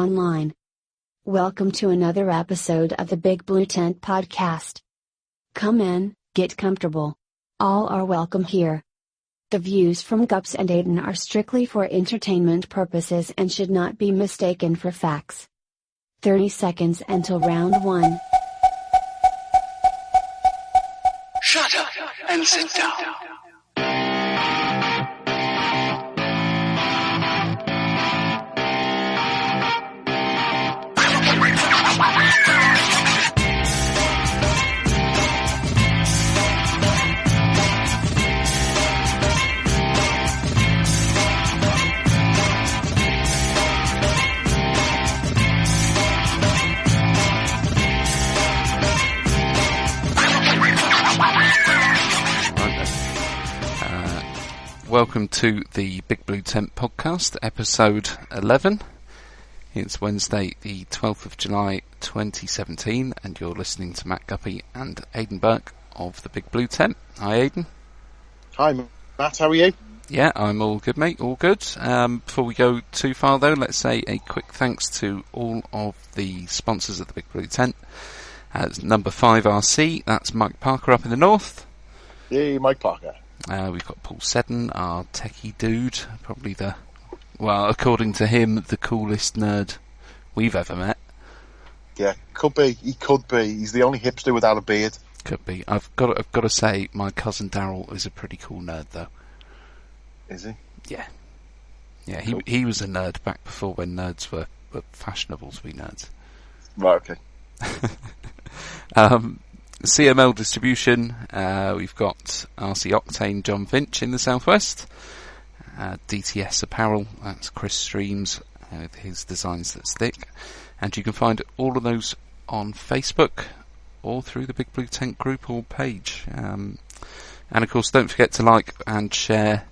online. Welcome to another episode of the Big Blue Tent podcast. Come in, get comfortable. All are welcome here. The views from Gups and Aiden are strictly for entertainment purposes and should not be mistaken for facts. 30 seconds until round 1. Shut up and sit down. Welcome to the Big Blue Tent podcast, episode 11. It's Wednesday, the 12th of July, 2017, and you're listening to Matt Guppy and Aidan Burke of the Big Blue Tent. Hi, Aidan. Hi, Matt. How are you? Yeah, I'm all good, mate. All good. Before we go too far, though, let's say a quick thanks to all of the sponsors of the Big Blue Tent. Number 5 RC, that's Mike Parker up in the north. Yay, Mike Parker. We've got Paul Seddon, our techie dude, probably according to him, the coolest nerd we've ever met. Yeah, could be. He could be. He's the only hipster without a beard. Could be. I've got to say, my cousin Daryl is a pretty cool nerd, though. Is he? Yeah. Yeah, Cool. he was a nerd back before when nerds were fashionable to be nerds. Right, okay. CML Distribution, we've got RC Octane John Finch in the southwest, DTS Apparel, that's Chris Streams with his Designs That Stick, and you can find all of those on Facebook or through the Big Blue Tent group or page. And of course, don't forget to like and share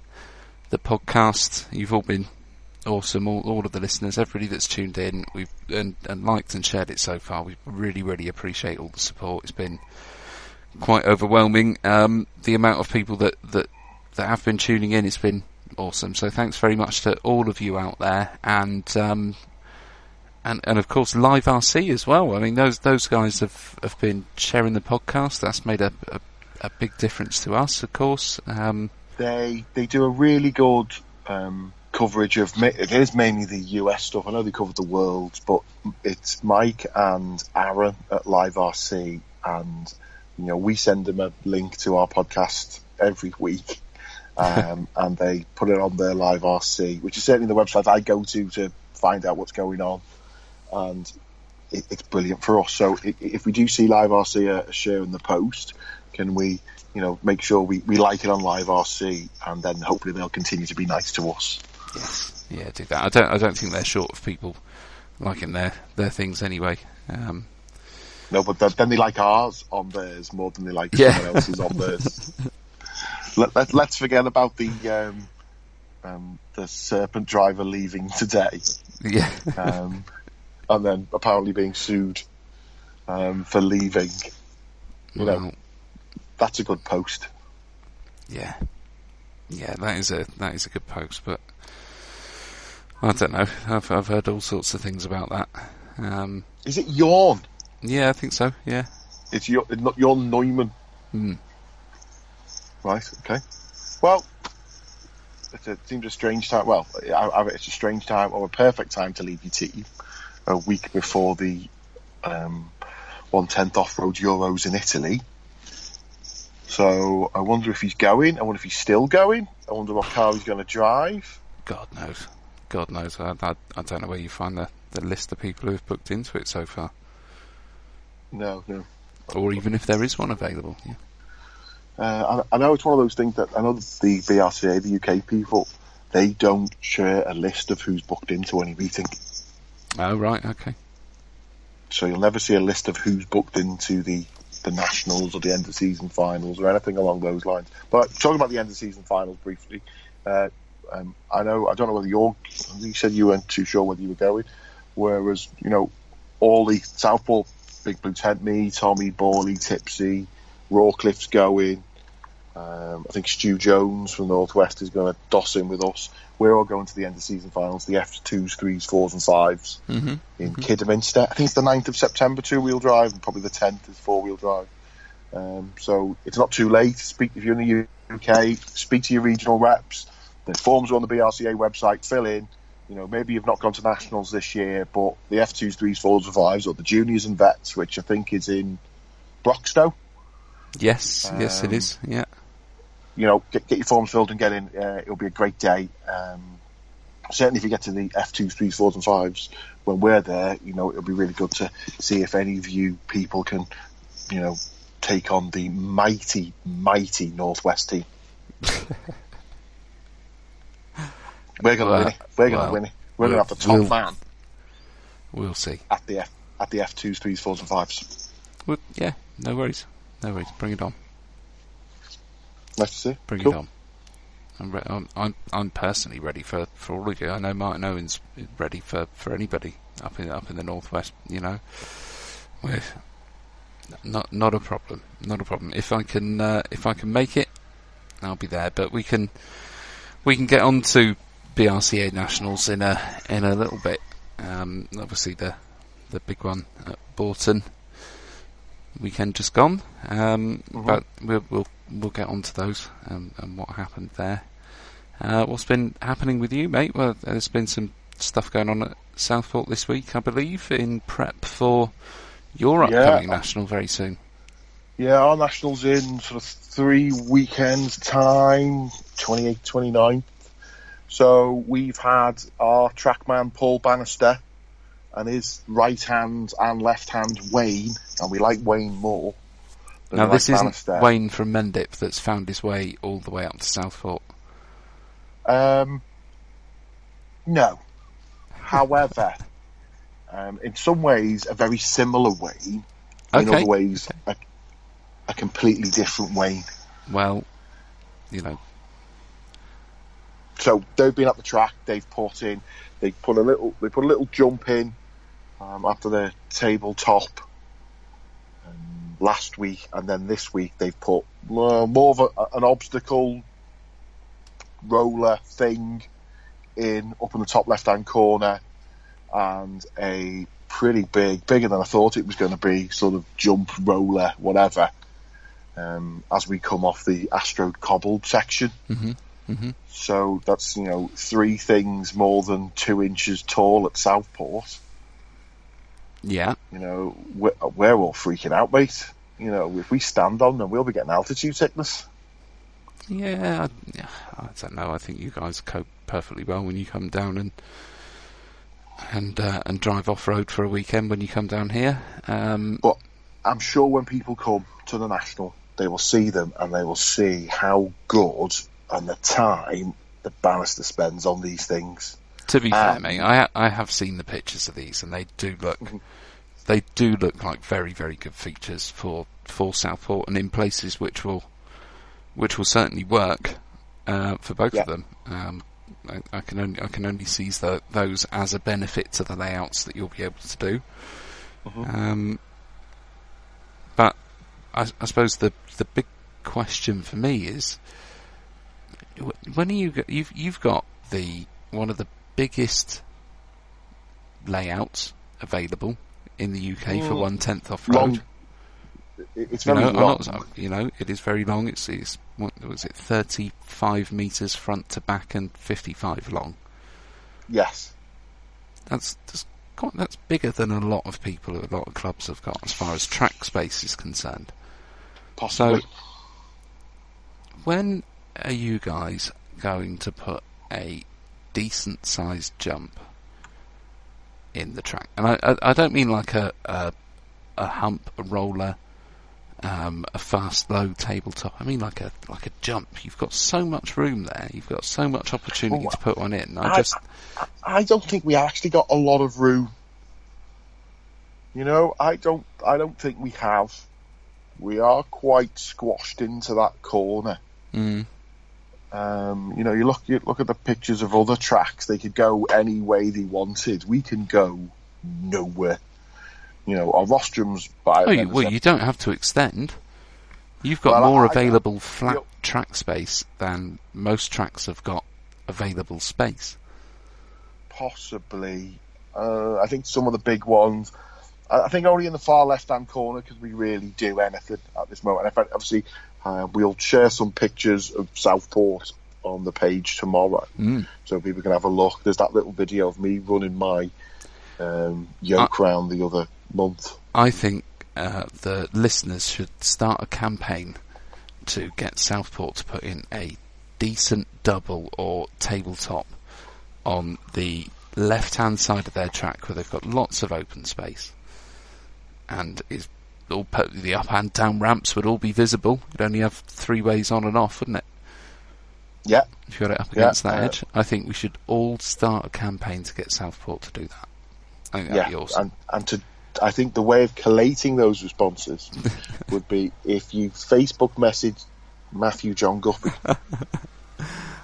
the podcast. You've all been awesome, all of the listeners, everybody that's tuned in, we've and liked and shared it so far. We really appreciate all the support. It's been quite overwhelming. The amount of people that have been tuning in has been awesome. So thanks very much to all of you out there, and of course Live RC as well. I mean, those guys have been sharing the podcast. That's made a big difference to us, of course. They do a really good coverage of, it is mainly the US stuff. I know they cover the world, but it's Mike and Aaron at Live RC, and we send them a link to our podcast every week, and they put it on their Live RC, which is certainly the website I go to find out what's going on, and it's brilliant for us. So if we do see Live RC sharing the post, can we make sure we like it on Live RC, and then hopefully they'll continue to be nice to us. Yes, yeah, do that. I don't think they're short of people liking their things anyway. No, but then they like ours on theirs more than they like someone else's on theirs. Let's forget about the Serpent driver leaving today. Yeah. And then apparently being sued for leaving. That's a good post. Yeah, that is a good post, but I don't know. I've heard all sorts of things about that. Is it Yawn? Yeah, I think so. Yeah, it's not Yawn Neumann. Right. Okay. Well, it seems a strange time. Well, it's a strange time or a perfect time to leave your team a week before the 1/10 off-road Euros in Italy. So I wonder if he's going. I wonder if he's still going. I wonder what car he's going to drive. God knows. I don't know where you find the list of people who've booked into it so far. No. Or even if there is one available. Yeah. I know it's one of those things that I know the BRCA, the UK people, they don't share a list of who's booked into any meeting. Oh, right, okay. So you'll never see a list of who's booked into the nationals or the end of season finals or anything along those lines. But talking about the end of season finals briefly, I don't know whether you said you weren't too sure whether you were going, whereas all the Southport Big Blue Tent, me, Tommy, Borley, Tipsy, Rawcliffe's going, I think Stu Jones from Northwest is going to doss in with us. We're all going to the end of season finals, the F2s, 3s, 4s and 5s in Kidderminster. I think it's the 9th of September, 2-wheel drive, and probably the 10th is 4-wheel drive. So it's not too late. Speak if you're in the UK, speak to your regional reps. The forms are on the BRCA website, fill in. You know, maybe you've not gone to nationals this year, but the F2s, 3s, 4s and 5s, or the juniors and vets, which I think is in Broxtowe. Yes, yes it is, yeah. You know, get your forms filled and get in. It'll be a great day. Certainly if you get to the F2s, 3s, 4s and 5s, when we're there, you know, it'll be really good to see if any of you people can, you know, take on the mighty, mighty Northwest team. We're going to win it. We're going to win it. We're going to have the top man. We'll see. At the F2s, 3s, 4s and 5s. Well, yeah, no worries. No worries. Bring it on. Nice to see. Bring it on. I'm personally ready for all of you. I know Martin Owen's ready for anybody up in the Northwest. You know, we're not a problem. Not a problem. If I can make it, I'll be there. But we can get on to BRCA Nationals in a little bit. Obviously the big one at Bourton weekend just gone. But we'll get on to those and what happened there. What's been happening with you, mate? Well, there's been some stuff going on at Southport this week, I believe, in prep for your upcoming national very soon. Yeah, our national's in sort of 3 weekends time, 28th, 29th. So we've had our trackman Paul Bannister and his right hand and left hand Wayne, and we like Wayne more. Now this isn't Wayne from Mendip that's found his way all the way up to Southport. No. However, in some ways a very similar Wayne. In other ways, a completely different Wayne. Well, you know. So they've been up the track. They put a little jump in after the tabletop last week, and then this week they've put more of an obstacle roller thing in up in the top left hand corner, and a pretty bigger than I thought it was going to be, sort of jump roller whatever, as we come off the Astro cobbled section. So that's, you know, 3 things more than 2 inches tall at Southport. Yeah. You know, we're all freaking out, mate. You know, if we stand on them, we'll be getting altitude sickness. Yeah, I don't know. I think you guys cope perfectly well when you come down and drive off road for a weekend when you come down here. But I'm sure when people come to the National, they will see them and they will see how good and the time the Bannister spends on these things. To be fair, mate, I have seen the pictures of these, and they do look like very, very good features for Southport, and in places which will certainly work for both of them. I can only see those as a benefit to the layouts that you'll be able to do. But I suppose the big question for me is, when are you've got one of the biggest layouts available in the UK for 1/10 off road. It's very long. It is very long. It's what was it, 35 metres front to back and 55 long. Yes, that's bigger than a lot of clubs have got as far as track space is concerned. Possibly. So, when are you guys going to put a decent sized jump in the track? And I don't mean like a hump, a roller, a fast low tabletop. I mean like a jump. You've got so much room there. You've got so much opportunity to put one in. I don't think we actually got a lot of room. You know, I don't think we have. We are quite squashed into that corner. You know, you look at the pictures of other tracks. They could go any way they wanted. We can go nowhere. You know, our rostrums. You don't have to extend. You've got more available flat track space than most tracks have got available space. Possibly. I think some of the big ones, I think only in the far left-hand corner because we really do anything at this moment. And obviously, we'll share some pictures of Southport on the page tomorrow, so people can have a look. There's that little video of me running my yoke round the other month. I think the listeners should start a campaign to get Southport to put in a decent double or tabletop on the left-hand side of their track where they've got lots of open space, and the up and down ramps would all be visible. You'd only have 3 ways on and off, wouldn't it? Yeah. If you got it up against that edge. I think we should all start a campaign to get Southport to do that. I think that'd be awesome. I think the way of collating those responses would be if you Facebook message Matthew John Guppy.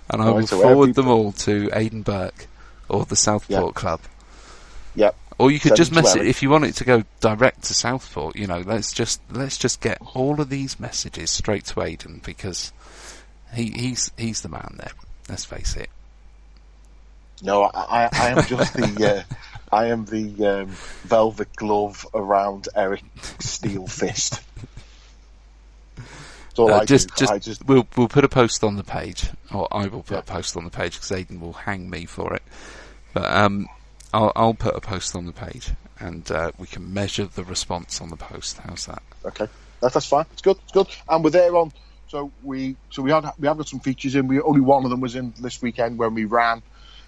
And I will forward them all to Aidan Burke or the Southport Club. Yep. Or you could just message if you want it to go direct to Southport. Let's just get all of these messages straight to Aidan because he's the man there. Let's face it. No, I am just the velvet glove around Eric's steel fist. We'll put a post on the page, or I will put a post on the page because Aidan will hang me for it. But I'll put a post on the page, and we can measure the response on the post. How's that? Okay, that's fine. It's good. And we're there on. So we have got some features in. Only one of them was in this weekend when we ran.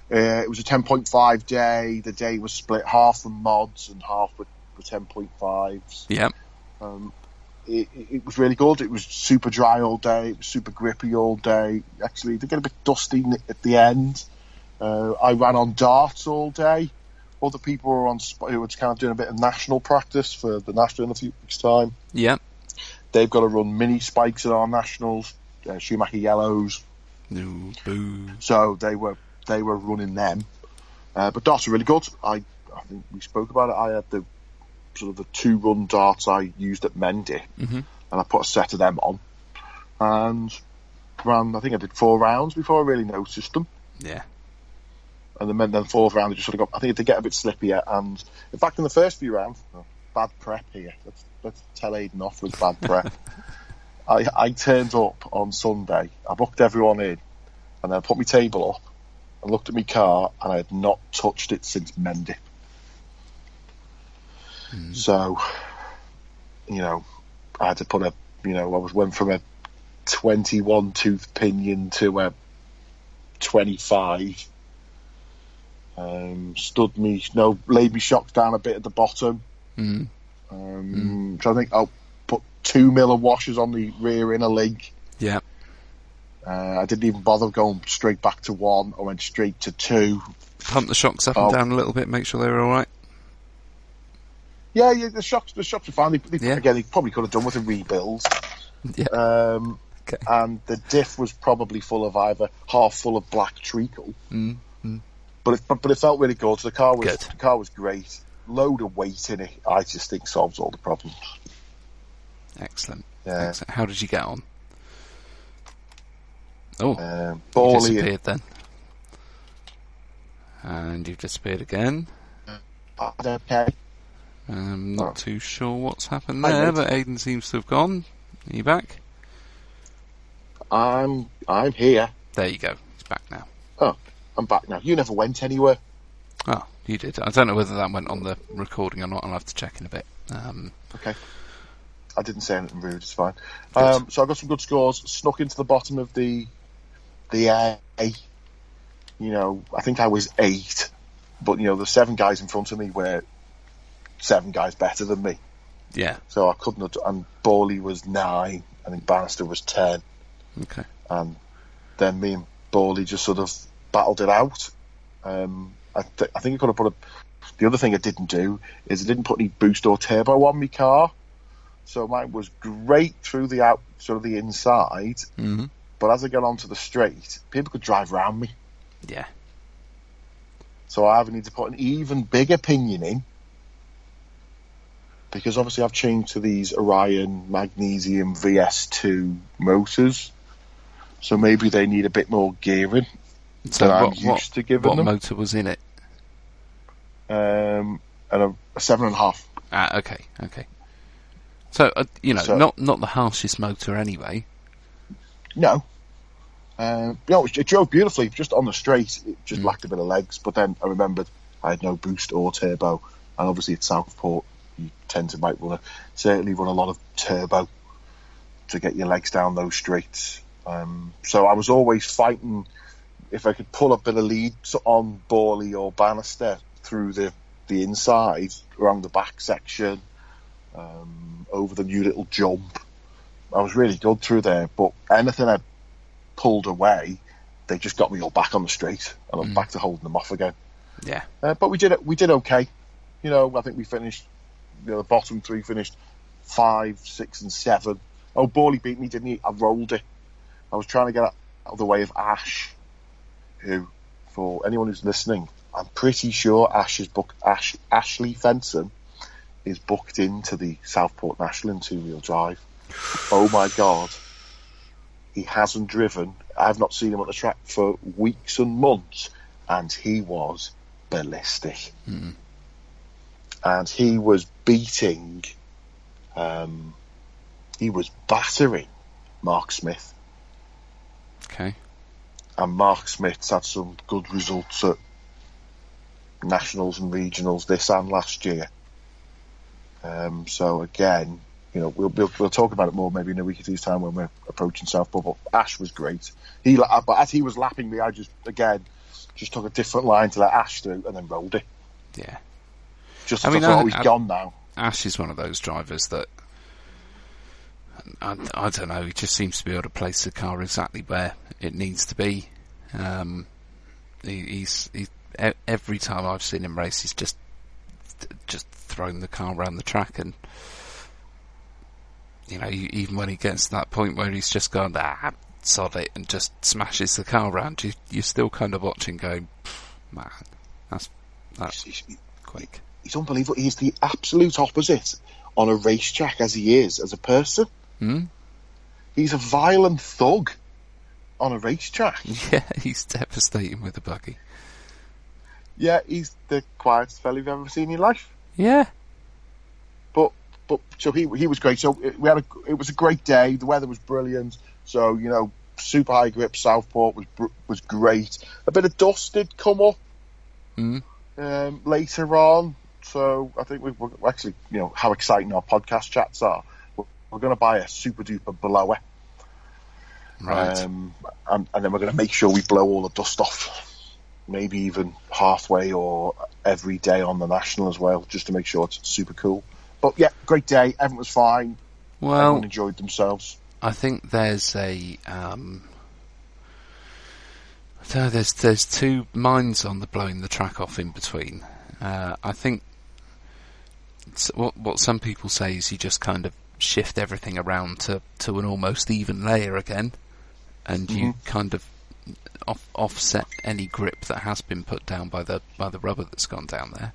It was a 10.5 day. The day was split half from mods and half with 10.5s. Yeah. It was really good. It was super dry all day. It was super grippy all day. Actually, they get a bit dusty at the end. I ran on darts all day. Other people were who were kind of doing a bit of national practice for the national in a few weeks' time. Yeah. They've got to run mini spikes in our nationals, Schumacher yellows. No, boo. So they were running them. But darts are really good. I think we spoke about it. I had the 2-run darts I used at Mendy, and I put a set of them on, and ran. I think I did 4 rounds before I really noticed them. Yeah. And then the 4th round, I just sort of got. I think it did get a bit slippier, and in fact, in the first few rounds, bad prep here. Let's tell Aidan off with bad prep. I turned up on Sunday. I booked everyone in, and then I put my table up and looked at my car, and I had not touched it since Mendy. So, I had to put went from a 21 tooth pinion to a 25. Laid me shocks down a bit at the bottom. So I think I'll put 2 Miller washers on the rear inner link. Yeah. I didn't even bother going straight back to 1. I went straight to 2. Pump the shocks up and down a little bit, make sure they were all right. Yeah, the shocks are fine. Again, they probably could have done with a rebuild. Yeah. Okay. And the diff was probably full of either half full of black treacle. But it felt really good. So the car was great. Load of weight in it. I just think solves all the problems. Excellent. Yeah. Excellent. How did you get on? Oh, you disappeared then. And you've disappeared again. Okay. I'm not too sure what's happened there, but Aidan seems to have gone. Are you back? I'm here. There you go. He's back now. Oh, I'm back now. You never went anywhere. Oh, you did. I don't know whether that went on the recording or not. I'll have to check in a bit. Okay. I didn't say anything rude. It's fine. So I got some good scores. Snuck into the bottom of the A. I think I was 8, but the 7 guys in front of me were 7 guys better than me. Yeah. So I couldn't have. And Bowley was 9. I think Bannister was 10. Okay. And then me and Bowley just sort of battled it out. I think I could have put the other thing I didn't do is I didn't put any boost or turbo on my car. So mine was great through the inside. But as I got onto the straight, people could drive around me. Yeah. So I either need to put an even bigger pinion in, because obviously I've changed to these Orion Magnesium VS2 motors, so maybe they need a bit more gearing So than I'm what used to giving what them. motor was in it? And a 7.5. Ah, okay. So So- not the harshest motor anyway. No. It drove beautifully, just on the straight. It just lacked a bit of legs. But then I remembered I had no boost or turbo, and obviously at Southport you tend to certainly run a lot of turbo to get your legs down those straights. So I was always fighting if I could pull a bit of lead on Borley or Bannister through the inside, around the back section, over the new little jump. I was really good through there, but anything I pulled away, they just got me all back on the straight, and I'm back to holding them off again. Yeah. But we did okay. I think we finished, the bottom three finished 5, 6 and 7. Oh, Borley beat me, didn't he? I rolled it. I was trying to get out of the way of Ash, who, for anyone who's listening, I'm pretty sure Ashley Fenson is booked into the Southport National in two-wheel drive. Oh my God. He hasn't driven. I've not seen him at the track for weeks and months, and he was ballistic. And he was beating, he was battering Mark Smith. Okay. And Mark Smith's had some good results at nationals and regionals this and last year. So again, we'll talk about it more maybe in a week or two's time when we're approaching Southport. But Ash was great. But as he was lapping me, I just took a different line to let Ash through and then rolled it. Yeah. I thought, he's gone now. Ash is one of those drivers that I don't know. He just seems to be able to place the car exactly where it needs to be. He's every time I've seen him race, he's just thrown the car around the track, and even when he gets to that point where he's just gone sod it and just smashes the car around, you're still kind of watching, going, man, that's quick. He's unbelievable. He's the absolute opposite on a racetrack as he is as a person. He's a violent thug on a racetrack. Yeah, he's devastating with a buggy. Yeah, he's the quietest fella you've ever seen in your life. Yeah. But so he was great. So it was a great day. The weather was brilliant. So super high grip Southport was great. A bit of dust did come up later on. So I think we're actually, how exciting our podcast chats are. We're going to buy a super duper blower. Right. And then we're going to make sure we blow all the dust off. Maybe even halfway or every day on the national as well, just to make sure it's super cool. But yeah, great day. Everyone was fine. Well, everyone enjoyed themselves. I think there's there's two minds on the blowing the track off in between. I think what some people say is you just kind of shift everything around to an almost even layer again, and you kind of offset any grip that has been put down by the rubber that's gone down there.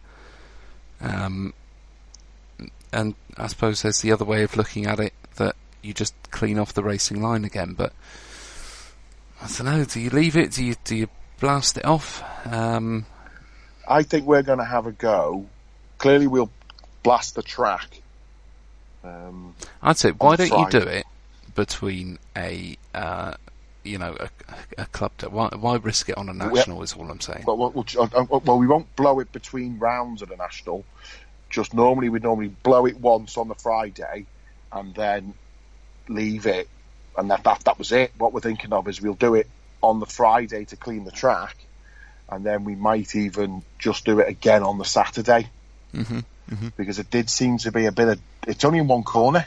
And I suppose there's the other way of looking at it, that you just clean off the racing line again. But I don't know. Do you leave it? Do you blast it off? I think we're going to have a go. Clearly, we'll blast the track. I'd say, why don't you Friday. do it between a club day? Why risk it on a national? Is all I'm saying. Well, we won't blow it between rounds at a national. Just we'd normally blow it once on the Friday, and then leave it, and that was it. What we're thinking of is we'll do it on the Friday to clean the track, and then we might even just do it again on the Saturday. Because it did seem to be it's only in one corner.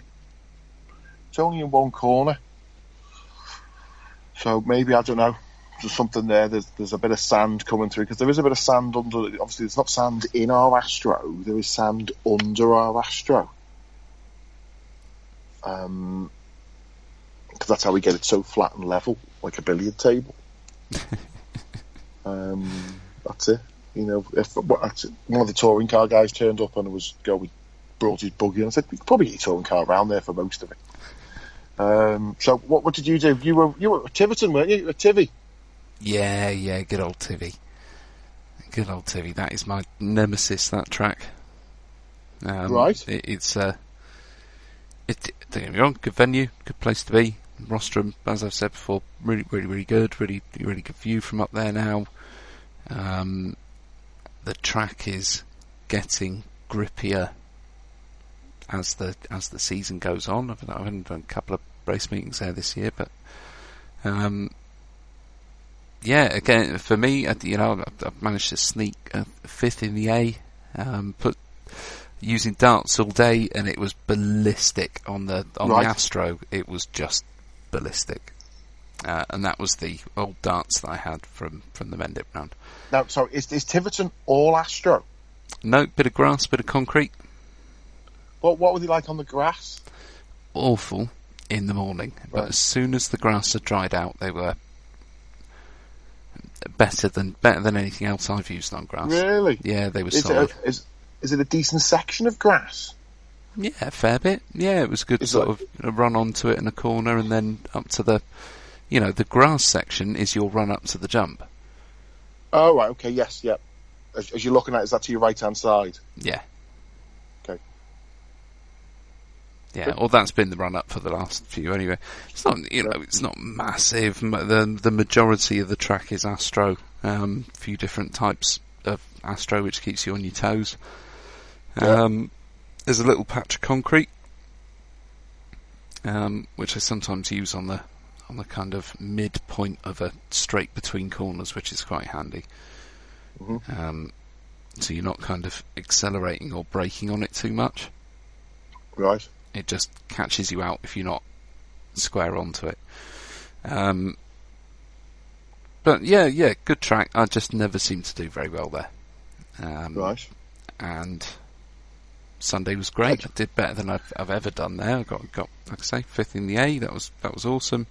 So maybe, I don't know, there's something there. There's a bit of sand coming through, because there is a bit of sand under. Obviously, there's not sand in our Astro. There is sand under our Astro. Because that's how we get it so flat and level, like a billiard table. That's it. If one of the touring car guys turned up and it was go, brought his buggy and I said, we could probably get your touring car around there for most of it. So what did you do? You were at Tiverton, weren't you? At Tivy? Yeah, good old Tivy. Good old Tivy. That is my nemesis, that track. Right. Don't get me wrong, good venue, good place to be. Rostrum, as I've said before, really, really, really good. Really, really good view from up there now. The track is getting grippier as the season goes on. I haven't done a couple of race meetings there this year, but yeah, again for me, I've managed to sneak a fifth in the A. Put using darts all day, and it was ballistic on the Astro. It was just ballistic, and that was the old darts that I had from the Mendip round. Now, sorry, is Tiverton all Astro? No, bit of grass, bit of concrete. What were they like on the grass? Awful in the morning, but as soon as the grass had dried out, they were better than anything else I've used on grass. Really? Yeah, they were solid. Is it a decent section of grass? Yeah, a fair bit. Yeah, it was good to sort of run onto it in a corner and then up to the grass section is your run up to the jump. Oh, right, okay, yes, yeah. As you're looking at it, is that to your right-hand side? Yeah. Okay. Yeah, well, that's been the run-up for the last few anyway. It's not, it's not massive. The majority of the track is Astro. Few different types of Astro, which keeps you on your toes. There's a little patch of concrete, which I sometimes use on the kind of midpoint of a straight between corners, which is quite handy. Mm-hmm. So you're not kind of accelerating or braking on it too much. Right. It just catches you out if you're not square onto it. But yeah, good track. I just never seem to do very well there. Right. And Sunday was great. I did better than I've ever done there. I got like I say, fifth in the A. That was awesome.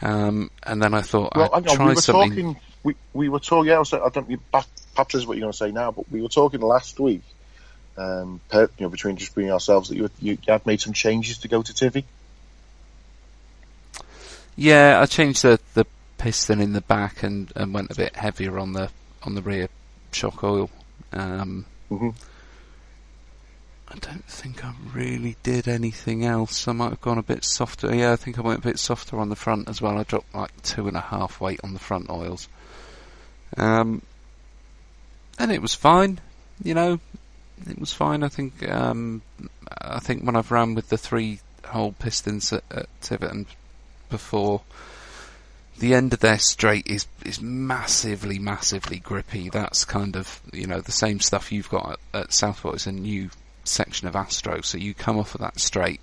And then I thought I'd try something. We were talking. Yeah, I don't. Perhaps this is what you're going to say now, but we were talking last week. Between just being ourselves, that you had made some changes to go to Tivy. Yeah, I changed the piston in the back and went a bit heavier on the rear shock oil. Mm-hmm. I don't think I really did anything else. I might have gone a bit softer. Yeah, I think I went a bit softer on the front as well. I dropped like 2.5 weight on the front oils. And it was fine, It was fine. I think when I've ran with the 3-hole pistons at Tiverton before, the end of their straight is massively, massively grippy. That's kind of the same stuff you've got at Southport. It's a new section of Astro, so you come off of that straight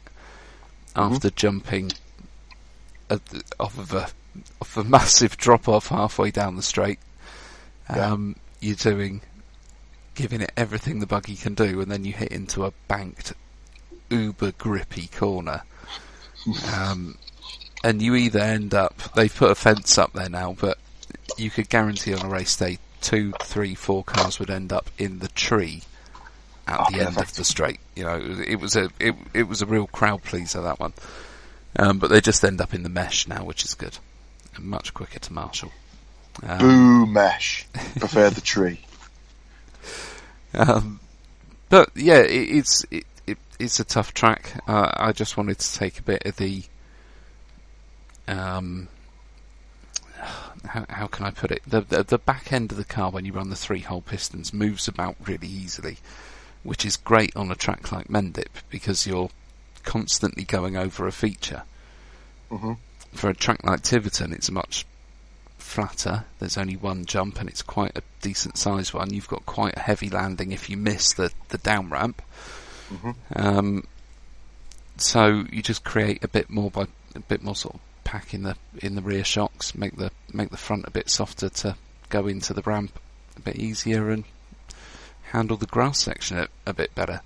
after jumping off of a massive drop off halfway down the straight. You're giving it everything the buggy can do, and then you hit into a banked, uber grippy corner. And you either end up, they've put a fence up there now, but you could guarantee on a race day 2, 3, 4 cars would end up in the tree at the end of the straight. It was a real crowd pleaser, that one. But they just end up in the mesh now, which is good and much quicker to marshal. Boo mesh. Prefer the tree. But yeah, it's a tough track. I just wanted to take a bit of the how can I put it? The back end of the car when you run the 3-hole pistons moves about really easily, which is great on a track like Mendip because you're constantly going over a feature. Mm-hmm. For a track like Tiverton, it's much flatter. There's only one jump and it's quite a decent sized one. You've got quite a heavy landing if you miss the down ramp. Mm-hmm. So you just create a bit more sort of pack in the rear shocks, make the front a bit softer to go into the ramp a bit easier and handle the grass section a bit better.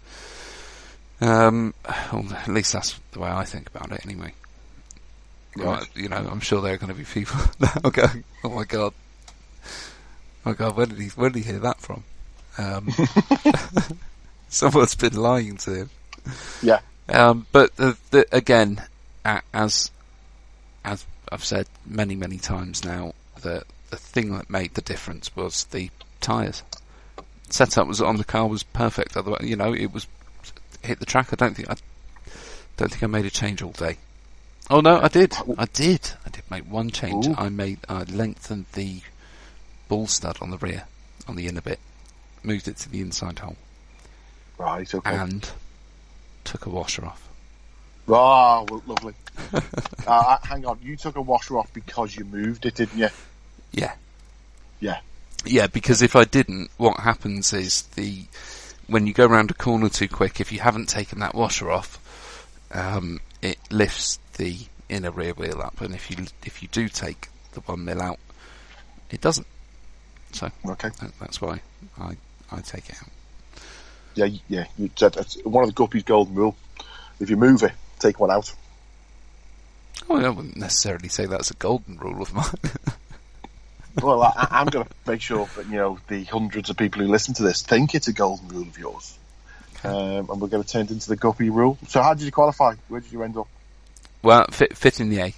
Well, at least that's the way I think about it anyway. Right. I'm sure there are going to be people now going, "Oh my god, where did he hear that from?" Someone's been lying to him. Yeah. But again, as I've said many times now, the thing that made the difference was the tyres. Setup was on the car was perfect. Otherwise, it was hit the track. I don't think I made a change all day. Oh no, I did make one change. Ooh. I lengthened the ball stud on the rear, on the inner bit, moved it to the inside hole, Right, okay. and took a washer off. Oh, well, lovely. Hang on, you took a washer off because you moved it, didn't you? Yeah. Yeah. Yeah, because if I didn't, what happens is when you go around a corner too quick, if you haven't taken that washer off, it lifts the inner rear wheel up, and if you do take the 1 mil out, it doesn't. So Okay. That's why I take it out. Yeah. You said that's one of the Guppy's golden rule. If you move it, take one out. Oh, I wouldn't necessarily say that's a golden rule of mine. Well, I'm going to make sure that the hundreds of people who listen to this think it's a golden rule of yours, and we're going to turn it into the Guppy rule. So, how did you qualify? Where did you end up? Well, fifth in the A.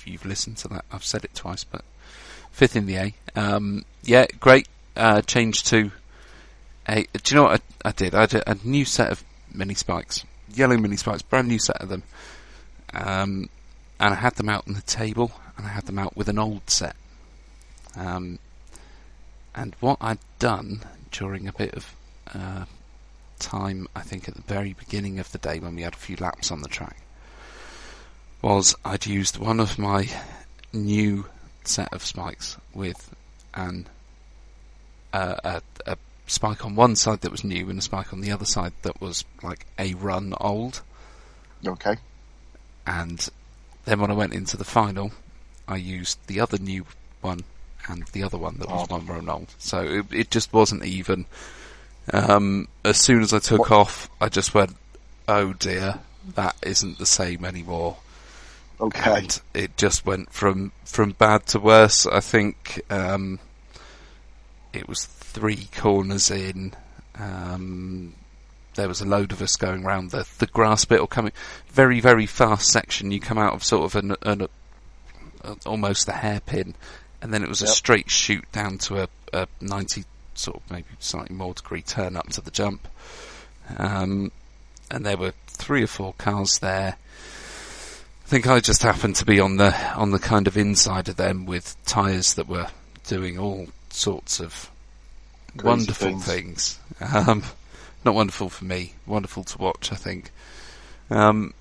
You've listened to that. I've said it twice, but fifth in the A. Yeah, great. Change to a. Do you know what I did? I did a new set of mini spikes, yellow mini spikes, brand new set of them. And I had them out on the table, and I had them out with an old set. And what I'd done during a bit of time, I think at the very beginning of the day when we had a few laps on the track, was I'd used one of my new set of spikes with a spike on one side that was new and a spike on the other side that was like a run old. Okay. And then when I went into the final, I used the other new one and the other one that was one run old. So it just wasn't even. As soon as I took off, I just went, oh dear, that isn't the same anymore. Okay. And it just went from bad to worse. I think it was 3 corners in. There was a load of us going round the grass bit or coming very, very fast section. You come out of sort of an almost a hairpin, and then it was a straight shoot down to a 90 sort of maybe slightly more degree turn up to the jump. And there were 3 or 4 cars there. I think I just happened to be on the kind of inside of them with tyres that were doing all sorts of crazy wonderful things. Not wonderful for me, wonderful to watch, I think. And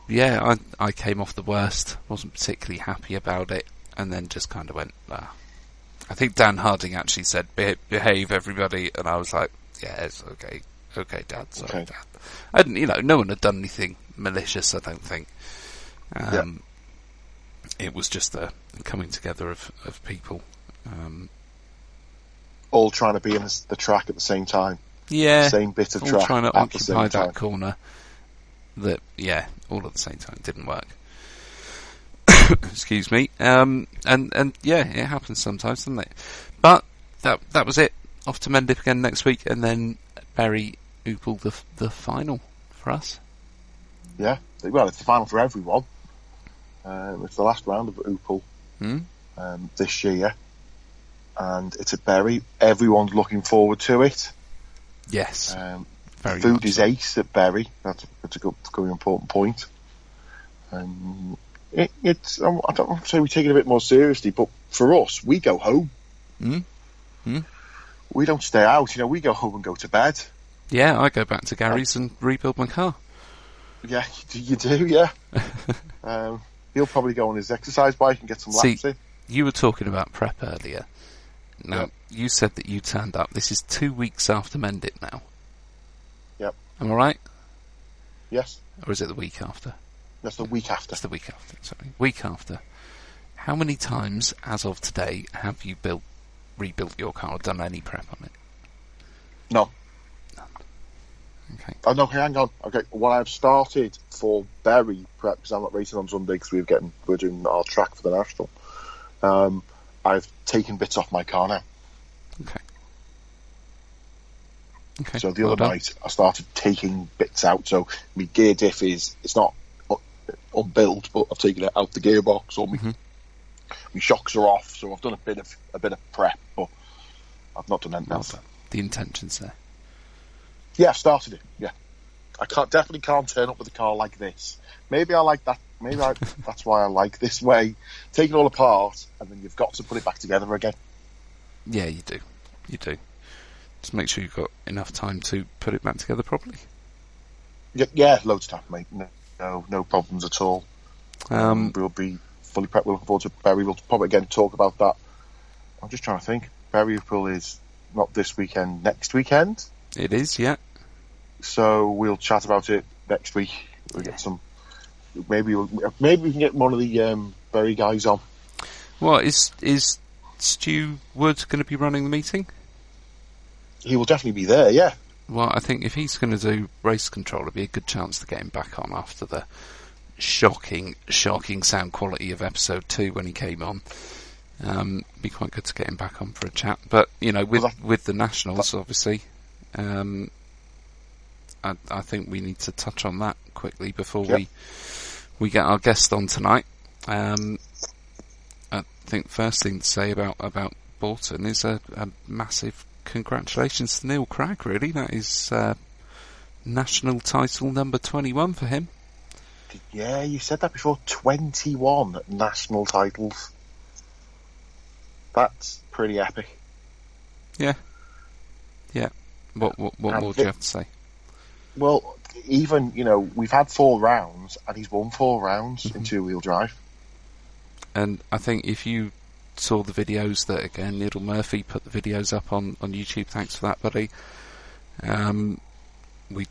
yeah, I came off the worst, wasn't particularly happy about it, and then just kind of went, I think Dan Harding actually said, behave everybody, and I was like, yeah, it's okay, Dad, sorry, Dad. I didn't, no one had done anything malicious, I don't think. It was just the coming together of people. All trying to be in the track at the same time. Yeah, same bit of all track trying to at the same occupy time. that corner. All at the same time. It didn't work. Excuse me. And yeah, it happens sometimes, doesn't it? But that was it. Off to Mendip again next week, and then Bury Oople the final for us. Yeah, well, it's the final for everyone. It's the last round of Oople this year, and it's at Bury. Everyone's looking forward to it. Yes. Food is ace at Bury. That's a good, very important point. It's I don't want to say we take it a bit more seriously, but for us, we go home. We don't stay out. We go home and go to bed. Yeah, I go back to Gary's and rebuild my car. Yeah, you do. Yeah. He'll probably go on his exercise bike and get some laps in. You were talking about prep earlier. Now, you said that you turned up. This is 2 weeks after Mendip now. Yep. Am I right? Yes. Or is it the week after? That's the week after. It's the week after, sorry. Week after. How many times, as of today, have you rebuilt your car or done any prep on it? No. None. Okay. Oh, no, hang on. Okay, what I've started for Bury prep, because I'm not racing on Sunday because we're doing our track for the National, I've taken bits off my car now. Okay. Okay, So the well other done. night I started taking bits out. So my gear diff it's not unbuilt, but I've taken it out the gearbox, or my shocks are off. So I've done a bit of prep, but I've not done anything Well else. done. The intention's there. Yeah, I've started it. Yeah, I definitely can't turn up with a car like this. Maybe I like that. That's why I like this way. Take it all apart, and then you've got to put it back together again. Yeah, you do. Just make sure you've got enough time to put it back together properly. Yeah, loads of time, mate. No problems at all. We'll be fully prepped. We're looking forward to Berry. We'll probably again talk about that. I'm just trying to think. Berry Pool is not this weekend, next weekend. It is, yeah. So we'll chat about it next week. We'll get some. Maybe we can get one of the Berry guys on. Well, is Stu Wood going to be running the meeting? He will definitely be there. Yeah. Well, I think if he's going to do race control, it'd be a good chance to get him back on after the shocking sound quality of episode 2 when he came on. Be quite good to get him back on for a chat. But with the Nationals, obviously, I think we need to touch on that quickly before we get our guest on tonight. I think first thing to say about Bolton is a massive congratulations to Neil Cragg. Really, that is national title number 21 for him. Yeah, you said that before. 21 national titles. That's pretty epic. Yeah. What more do you have to say? Well, even we've had 4 rounds, and he's won 4 rounds in 2-wheel drive. And I think if you saw the videos that, again, Neil Murphy put the videos up on YouTube, thanks for that, buddy. We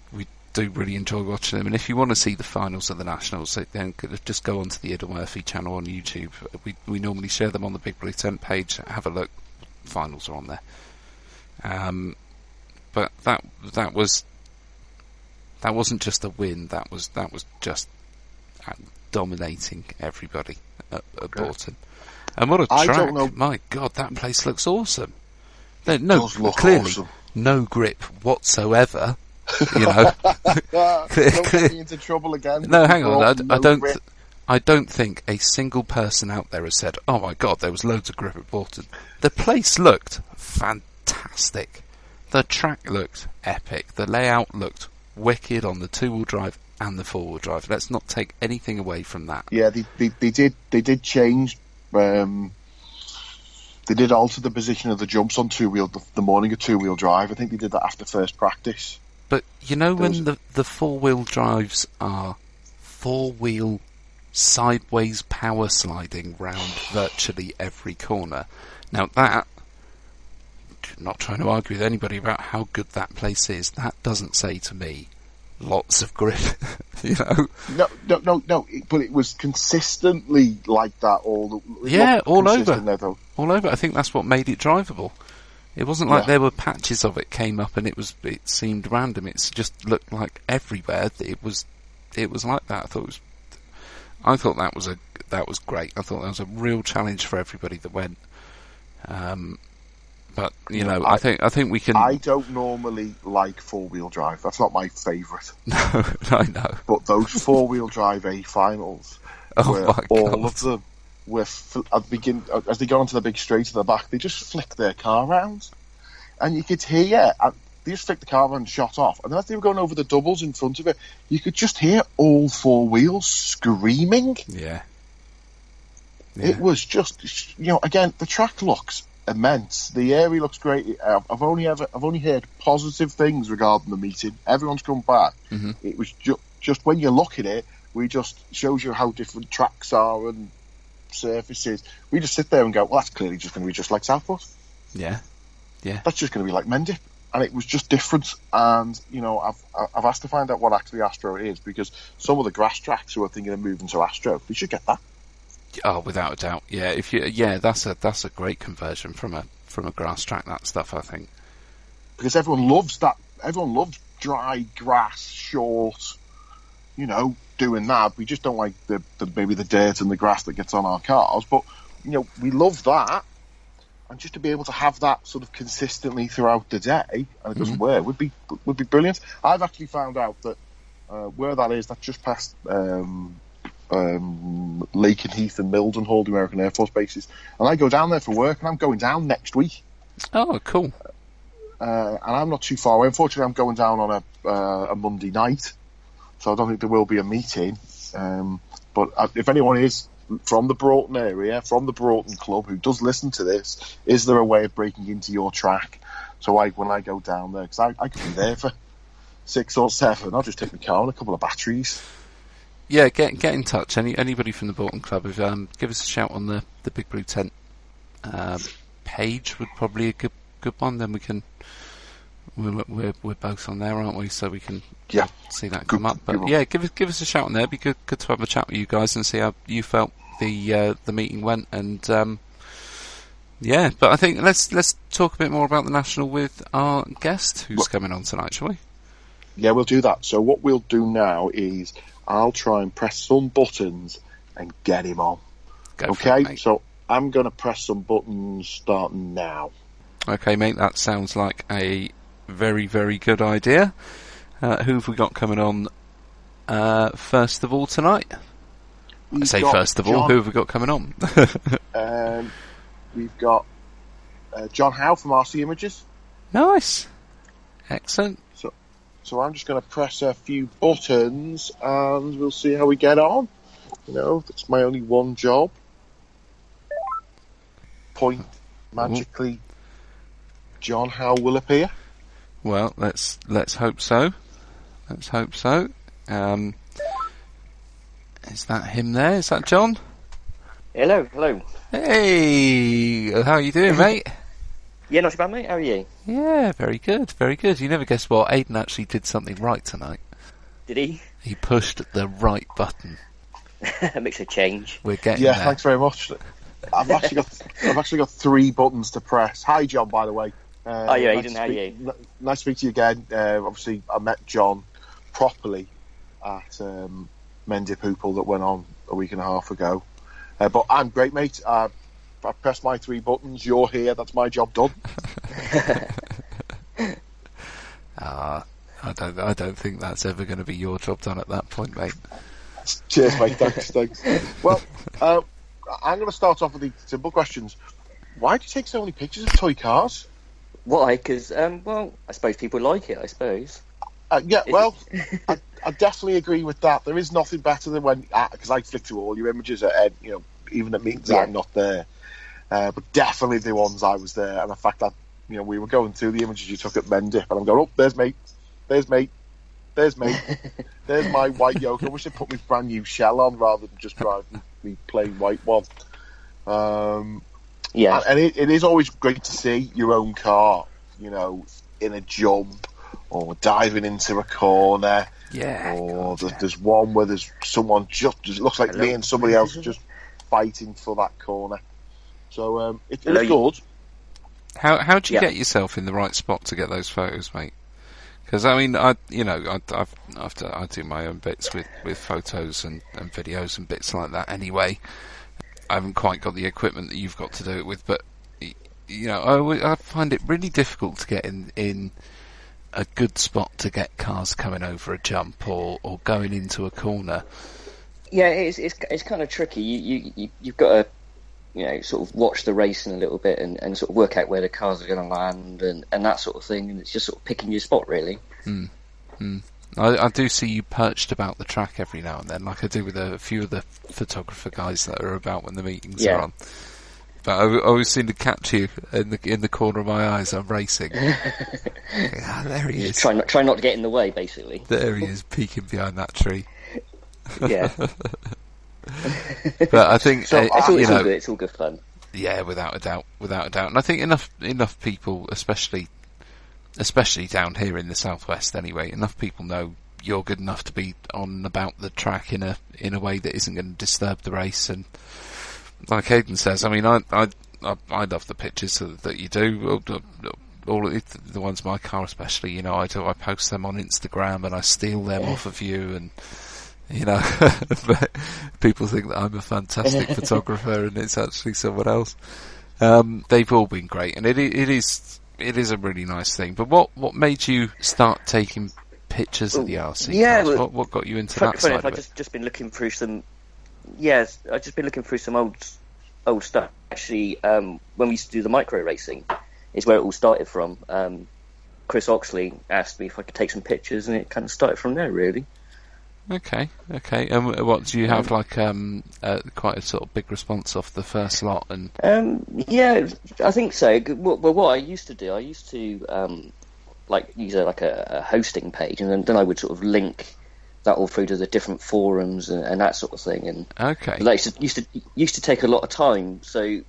do really enjoy watching them, and if you want to see the finals of the Nationals, then just go onto the Idle Murphy channel on YouTube. We normally share them on the Big Blue Tent page. Have a look. Finals are on there. But that wasn't just a win. That was just dominating everybody at Bolton. And what a track! I don't know. My God, that place looks awesome. Awesome. No grip whatsoever. Don't get me into trouble again. No, hang on. I don't think a single person out there has said, "Oh my God, there was loads of grip at Bolton." The place looked fantastic. The track looked epic. The layout looked wicked on the 2-wheel drive and the 4-wheel drive. Let's not take anything away from that. Yeah, they did change. They did alter the position of the jumps on 2-wheel the morning of 2-wheel drive. I think they did that after first practice. But when the 4-wheel drives are 4-wheel sideways power sliding round virtually every corner. Now that, not trying to argue with anybody about how good that place is, that doesn't say to me lots of grip. No. But it was consistently like that all over. All over. I think that's what made it drivable. It wasn't like there were patches of it came up and it seemed random. It just looked like everywhere it was like that. I thought that was great. I thought that was a real challenge for everybody that went. But I think we can. I don't normally like 4-wheel drive. That's not my favourite. No, I know. But those 4-wheel drive A finals, all of them were at the beginning, as they got onto the big straight at the back, they just flicked their car around, and you could hear. They just flicked the car and shot off, and as they were going over the doubles in front of it, you could just hear all 4 wheels screaming. Yeah. It was just, again, the track looks immense. The area looks great. I've only heard positive things regarding the meeting. Everyone's come back. Mm-hmm. It was just when you look at it, we just shows you how different tracks are and surfaces. We just sit there and go, well, that's clearly just going to be just like Southport. Yeah. That's just going to be like Mendip. And it was just different. And I've asked to find out what actually Astro is, because some of the grass tracks who are thinking of moving to Astro, they should get that. Oh, without a doubt, yeah. That's a great conversion from a grass track. That stuff, I think, because everyone loves that. Everyone loves dry grass, short. Doing that. We just don't like maybe the dirt and the grass that gets on our cars. But we love that. and just to be able to have that sort of consistently throughout the day, and it doesn't wear, would be brilliant. I've actually found out that where that is, that's just past Lakenheath and Mildenhall, the American Air Force bases, and I go down there for work, and I'm going down next week. Oh, cool. And I'm not too far away. Unfortunately, I'm going down on a Monday night, so I don't think there will be a meeting. But if anyone is from the Broughton area, from the Broughton Club, who does listen to this, is there a way of breaking into your track? So when I go down there, because I could be there for 6 or 7, I'll just take my car and a couple of batteries. Yeah, get in touch. Anybody from the Broughton Club, give us a shout on the Big Blue Tent page would probably a good one. Then we can. We're both on there, aren't we? So we can see that come up. But yeah, give us a shout on there. It'd be good to have a chat with you guys and see how you felt the meeting went. And yeah, but I think let's talk a bit more about the National with our guest who's coming on tonight, shall we? Yeah, we'll do that. So what we'll do now is I'll try and press some buttons and get him on. Okay, so I'm going to press some buttons starting now. Okay, mate, that sounds like a very, very good idea. Who have we got coming on first of all tonight? Who have we got coming on? We've got John Howe from Arsey Images. Nice. Excellent. So I'm just going to press a few buttons and we'll see how we get on. That's my only one job. Point magically, John Howe will appear. Well, let's hope so. Let's hope so. Is that him there? Is that John? Hello. Hey, how are you doing, mate? Yeah, not too bad, mate. How are you? Yeah, very good. You never guess what? Aidan actually did something right tonight. Did he? He pushed the right button. That makes a change. We're getting there. Thanks very much. I've actually got 3 buttons to press. Hi, John, by the way. Hi, Aidan. How are you? Nice to speak to you again. Obviously, I met John properly at Mendy Poople that went on a week and a half ago. But I'm great, mate. I pressed my 3 buttons. You're here. That's my job done. I don't think that's ever going to be your job done at that point, mate. Cheers, mate. Thanks. Well, I'm going to start off with the simple questions. Why do you take so many pictures of toy cars? Why? Because, I suppose people like it, I suppose. I definitely agree with that. There is nothing better than when, because I flick through all your images at, even at meetings I'm not there. But definitely the ones I was there. And the fact that, we were going through the images you took at Mendip, and I'm going, there's mate. There's my white yoke. I wish they put me brand new shell on rather than just driving me plain white one. And it is always great to see your own car, in a jump or diving into a corner. Yeah. Or there's one where there's someone it looks like me and somebody else just fighting for that corner. So it's good. How do you get yourself in the right spot to get those photos, mate? Because I do my own bits with photos and videos and bits like that. Anyway, I haven't quite got the equipment that you've got to do it with, but I find it really difficult to get in a good spot to get cars coming over a jump or going into a corner. Yeah, it's kind of tricky. You've got to sort of watch the racing a little bit and sort of work out where the cars are going to land and that sort of thing, and it's just sort of picking your spot, really. I do see you perched about the track every now and then, like I do with a few of the photographer guys that are about when the meetings are on. But I always seem to catch you in the corner of my eyes. I'm racing. There he is. Try not to get in the way, basically. There he is, peeking behind that tree. Yeah. But I think it's all good fun. Yeah, without a doubt. And I think enough people, especially down here in the southwest, anyway, enough people know you're good enough to be on about the track in a way that isn't going to disturb the race. And like Aidan says, I mean, I love the pictures that you do. All the ones my car, especially, I post them on Instagram and I steal them off of you and. But people think that I'm a fantastic photographer and it's actually someone else. They've all been great, and it is a really nice thing. But what made you start taking pictures of the RC Yeah, cars? well, What got you into that funny side enough, of it? I've just been looking through some. Yes, I've just been looking through some old stuff. Actually, when we used to do the micro racing, is where it all started from. Chris Oxley asked me if I could take some pictures, and it kind of started from there, really. Okay. And what do you have like quite a sort of big response off the first lot? And Yeah, I think so. Well, what I used to do, I used to use a hosting page, and then I would sort of link that all through to the different forums and that sort of thing. And okay, that used to take a lot of time. So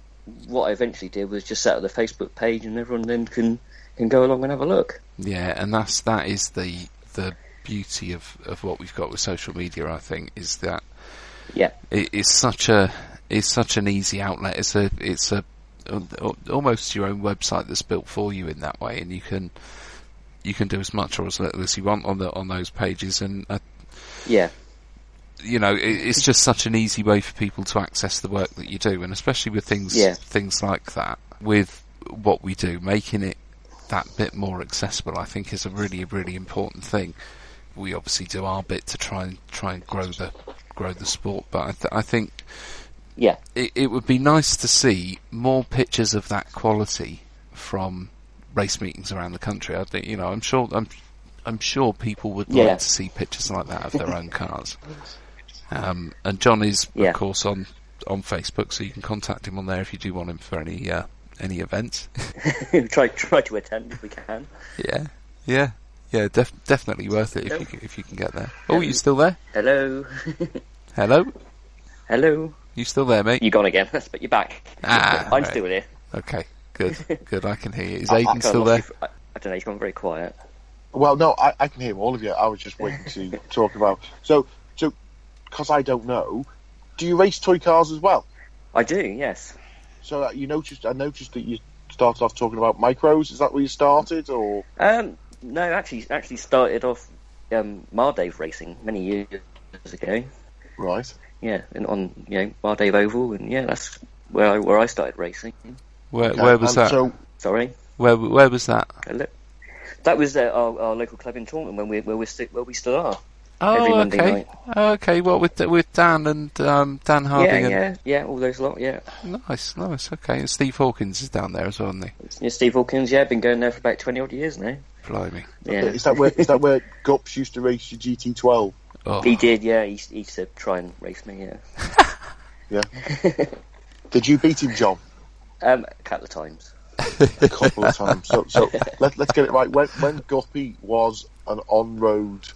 what I eventually did was just set up the Facebook page, and everyone then can go along and have a look. yeah, and that is the beauty of what we've got with social media. I think is that it's such an easy outlet. It's a almost your own website that's built for you in that way, and you can do as much or as little as you want on those pages, and it's just such an easy way for people to access the work that you do, and especially with things like that, with what we do, making it that bit more accessible, I think is a really, really important thing. We obviously do our bit to try and grow the sport, but I think it would be nice to see more pictures of that quality from race meetings around the country. I think I'm sure people would like to see pictures like that of their own cars. And John is of course on Facebook, so you can contact him on there if you do want him for any events. try to attend if we can. Yeah, definitely worth it if you can get there. Oh, you still there? Hello. Hello. You still there, mate? You gone again? But you're back. I'm right. still here. Okay, good. I can hear you. Is Aidan still there? I don't know. You've gone very quiet. Well, no, I can hear all of you. I was just waiting to talk about. So, because I don't know, do you race toy cars as well? I do, yes. So I noticed that you started off talking about micros. Is that where you started, or? No, actually started off Mardave racing many years ago. Right. Yeah, and on Mardave Oval, and that's where I started racing. Where was that? Sorry. Where was that? That was our local club in Taunton where we still are. Oh, every Monday night. Okay. Well, with Dan and Dan Harding. Yeah, all those lot. Yeah. Nice. Okay. And Steve Hawkins is down there as well, isn't he? Yeah, Steve Hawkins. Yeah, been going there for about 20 odd years now. Blimey. Yeah. Is that where Gups used to race your GT12? Oh. He did. Yeah, he used to try and race me. Yeah. Yeah. Did you beat him, John? A couple of times. A couple of times. So let's get it right. When Guppy was an on-road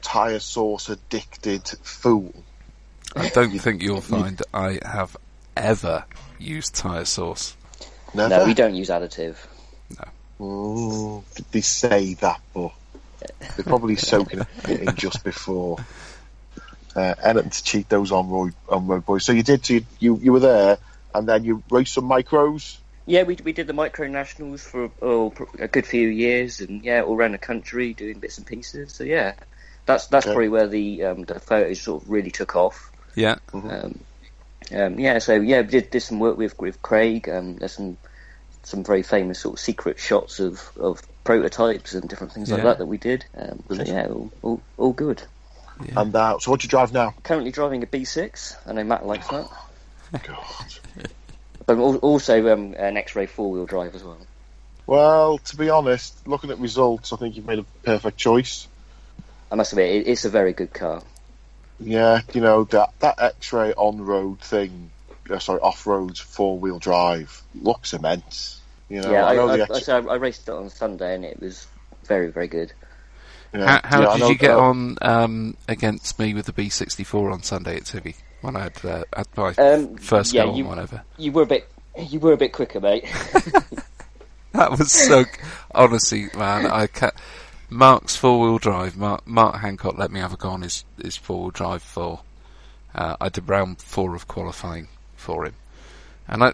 tyre source addicted fool. I don't think you'll find I have ever used tyre sauce. Never? No, we don't use additive. No. They say that, but they're probably soaking it in just before. Anything to cheat those on-road boys. So you did. So you were there, and then you raced some micros. Yeah, we did the micro nationals for a good few years, and all around the country doing bits and pieces. So that's probably where the photos sort of really took off. Yeah. So we did some work with Craig. There's some very famous sort of secret shots of prototypes and different things like that we did. All good. Yeah. And so what do you drive now? Currently driving a B6. I know Matt likes that. God. But also an X-Ray 4-wheel drive as well. Well, to be honest, looking at results, I think you've made a perfect choice. I must admit, it's a very good car. Yeah, that X-Ray on-road thing, off-road 4-wheel drive looks immense. I raced it on Sunday, and it was very, very good. Yeah. How did you get on against me with the B64 on Sunday at Tivy when I had my first go on whatever? You were a bit quicker, mate. That was so. Honestly, man, Mark's 4-wheel drive. Mark Hancock let me have a go on his 4-wheel drive for. I did round 4 of qualifying for him, and I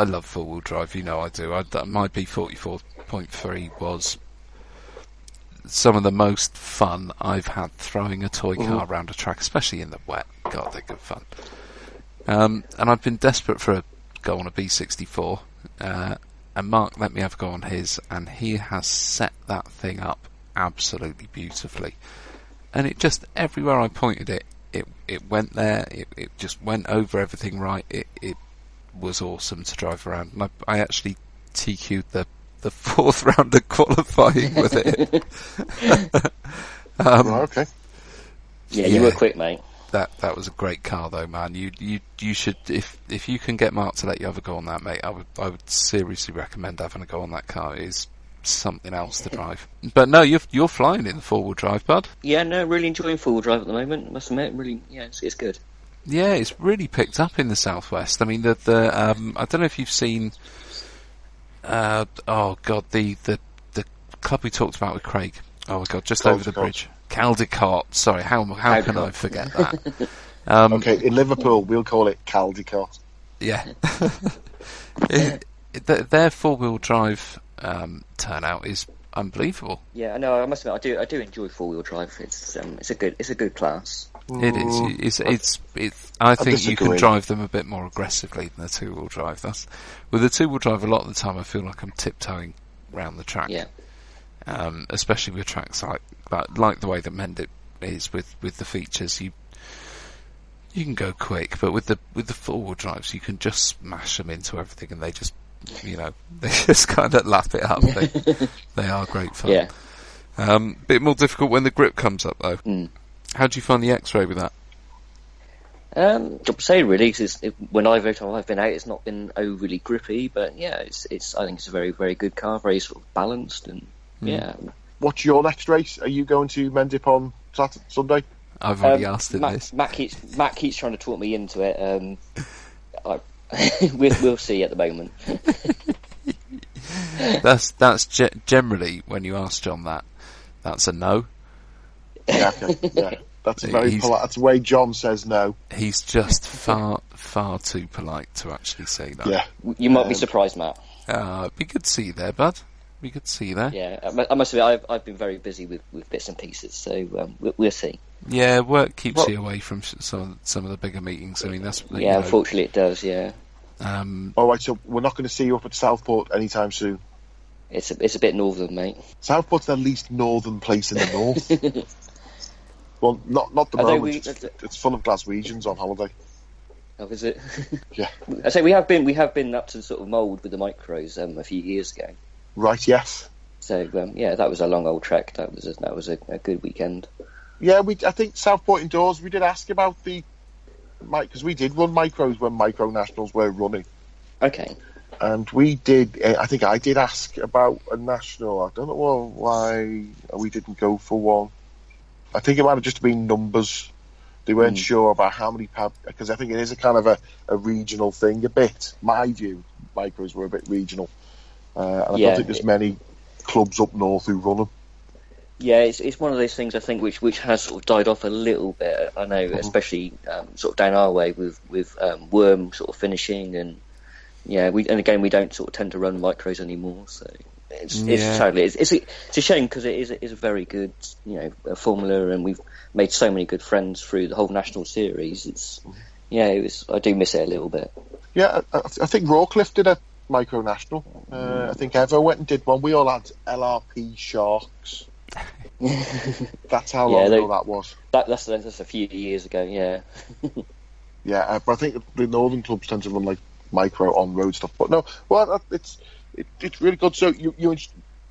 love 4-wheel drive. I do. My B44.3 was some of the most fun I've had throwing a toy car around a track, especially in the wet. God, they're good fun. And I've been desperate for a go on a B64, and Mark let me have a go on his, and he has set that thing up absolutely beautifully. And it just, everywhere I pointed it, it went there, it just went over everything right. It was awesome to drive around. And I actually TQ'd the fourth round of qualifying with it. Okay. Yeah, you were quick, mate. That was a great car, though, man. You should, if you can get Mark to let you have a go on that, mate, I would seriously recommend having a go on that car. It is something else to drive. But no, you're flying in the four-wheel drive, bud. Yeah, no, really enjoying four-wheel drive at the moment. I must admit, really, yeah, it's good. Yeah, it's really picked up in the southwest. I mean, the I don't know if you've seen. The club we talked about with Craig. Oh my God, just Caldicott. over the bridge. Caldicott. Sorry, how can I forget that? Okay, in Liverpool we'll call it Caldicott. Yeah. Their four-wheel drive turnout is unbelievable. Yeah, no, I must admit, I do enjoy four-wheel drive. It's a good class. It is. It's. I think you can disagree. drive them a bit more aggressively than the two-wheel drive. With the two-wheel drive, a lot of the time I feel like I'm tiptoeing around the track. Yeah. Especially with tracks like the way that Mendip is with the features. You can go quick, but with the four-wheel drives, you can just smash them into everything, and they just they just kind of lap it up. They are great fun. Yeah. Bit more difficult when the grip comes up, though. Mm. How do you find the X-Ray with that? Job to say, really, because when I've been out, it's not been overly grippy, but yeah, it's. I think it's a very, very good car, very sort of balanced, and yeah. What's your next race? Are you going to Mendip on Sunday? I've already asked him this. Matt keeps trying to talk me into it. We'll see at the moment. That's generally when you ask John that, that's a no. Yeah, okay. Yeah. That's a very polite. That's the way John says no. He's just far too polite to actually say that. Yeah, You might be surprised, Matt. We could see you there, bud. We could see you there. Yeah, I must admit, I've been very busy with bits and pieces, so we'll see. Yeah, work keeps you away from some of the bigger meetings. I mean, that's unfortunately it does. Yeah. All right, so we're not going to see you up at Southport anytime soon. It's a bit northern, mate. Southport's the least northern place in the north. Well, not the moment. It's full of Glaswegians on holiday. Oh, is it? Yeah. I say we have been up to sort of mould with the micros a few years ago. Right. Yes. So that was a long old trek. That was a good weekend. Yeah, I think Southport indoors. We did ask about the mic because we did run micros when micro nationals were running. Okay. And we did. I think I did ask about a national. I don't know why we didn't go for one. I think it might have just been numbers. They weren't sure about how many because I think it is a kind of a regional thing. A bit, my view, micros were a bit regional, and I don't think there's many clubs up north who run them. Yeah, it's one of those things I think which has sort of died off a little bit. I know, especially sort of down our way with Worm sort of finishing, and we don't sort of tend to run micros anymore. So it's a shame because it is a very good formula, and we've made so many good friends through the whole national series. I do miss it a little bit. Yeah, I think Rawcliffe did a micro national. I think Evo went and did one. We all had LRP Sharks. That's how long ago that was. That's a few years ago. Yeah. Yeah, but I think the northern clubs tend to run like micro on road stuff. But no, well, it's really good. So you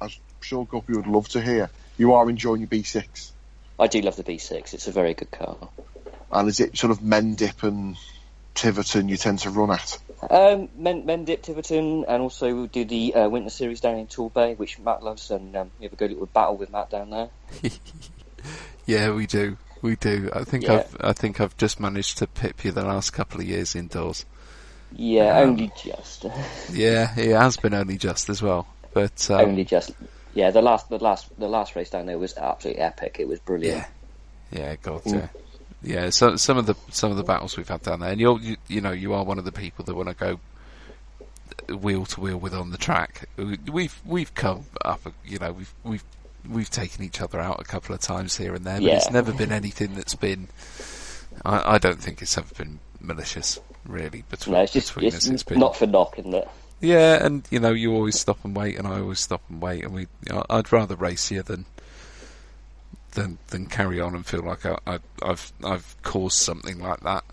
I'm sure Guppy would love to hear. You are enjoying your B6. I do love the B6. It's a very good car. And is it sort of Mendip and Tiverton you tend to run at? Mendip, Tiverton, and also we do the Winter Series down in Torbay, which Matt loves, and we have a good little battle with Matt down there. Yeah, we do. I think I've just managed to pip you the last couple of years indoors. Yeah, only just. Yeah, it has been only just as well, but only just. Yeah, the last race down there was absolutely epic. It was brilliant. Yeah, God, yeah. Yeah, so some of the battles we've had down there, and you are one of the people that want to go wheel to wheel with on the track. We've come up, we've taken each other out a couple of times here and there, but it's never been anything that's been. I don't think it's ever been malicious. really. No, it's just Between us, it's been not for knock, isn't it? Yeah, and you always stop and wait, and I always stop and wait, and I'd rather race you than carry on and feel like I've caused something like that.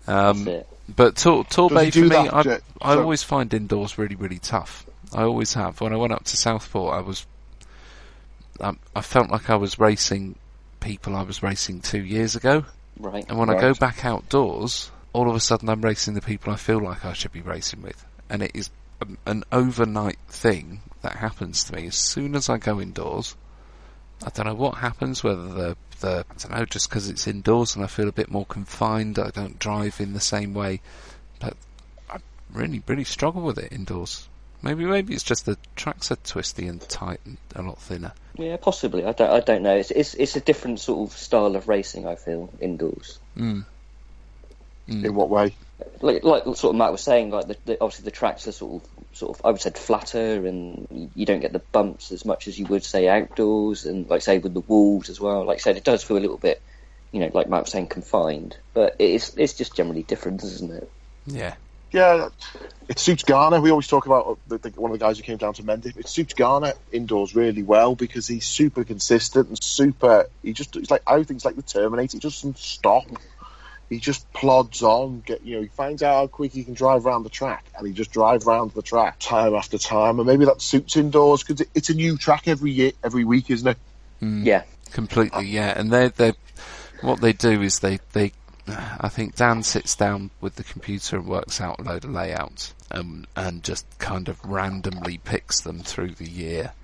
That's it. But Torbay for me, I So- always find indoors really, really tough. I always have. When I went up to Southport, I felt like I was racing people I was racing 2 years ago. Right. And when I go back outdoors, all of a sudden I'm racing the people I feel like I should be racing with. And it is an overnight thing that happens to me. As soon as I go indoors, I don't know what happens, whether I don't know, just because it's indoors and I feel a bit more confined, I don't drive in the same way. But I really, really struggle with it indoors. Maybe it's just the tracks are twisty and tight and a lot thinner. Yeah, possibly. I don't know. It's a different sort of style of racing, I feel, indoors. In what way? Like sort of Matt was saying, like obviously the tracks are sort of I would say flatter, and you don't get the bumps as much as you would say outdoors, and like say with the walls as well. Like I said, it does feel a little bit, like Matt was saying, confined, but it's just generally different, isn't it? Yeah. Yeah, it suits Garner. We always talk about one of the guys who came down to mend it. It suits Garner indoors really well because he's super consistent and super. He's like, I think he's like the Terminator. He doesn't stop. He just plods on. He finds out how quick he can drive around the track, and he just drives around the track time after time. And maybe that suits indoors because it's a new track every week, isn't it? Yeah, completely. Yeah, and they what they do is they I think Dan sits down with the computer and works out a load of layouts and just kind of randomly picks them through the year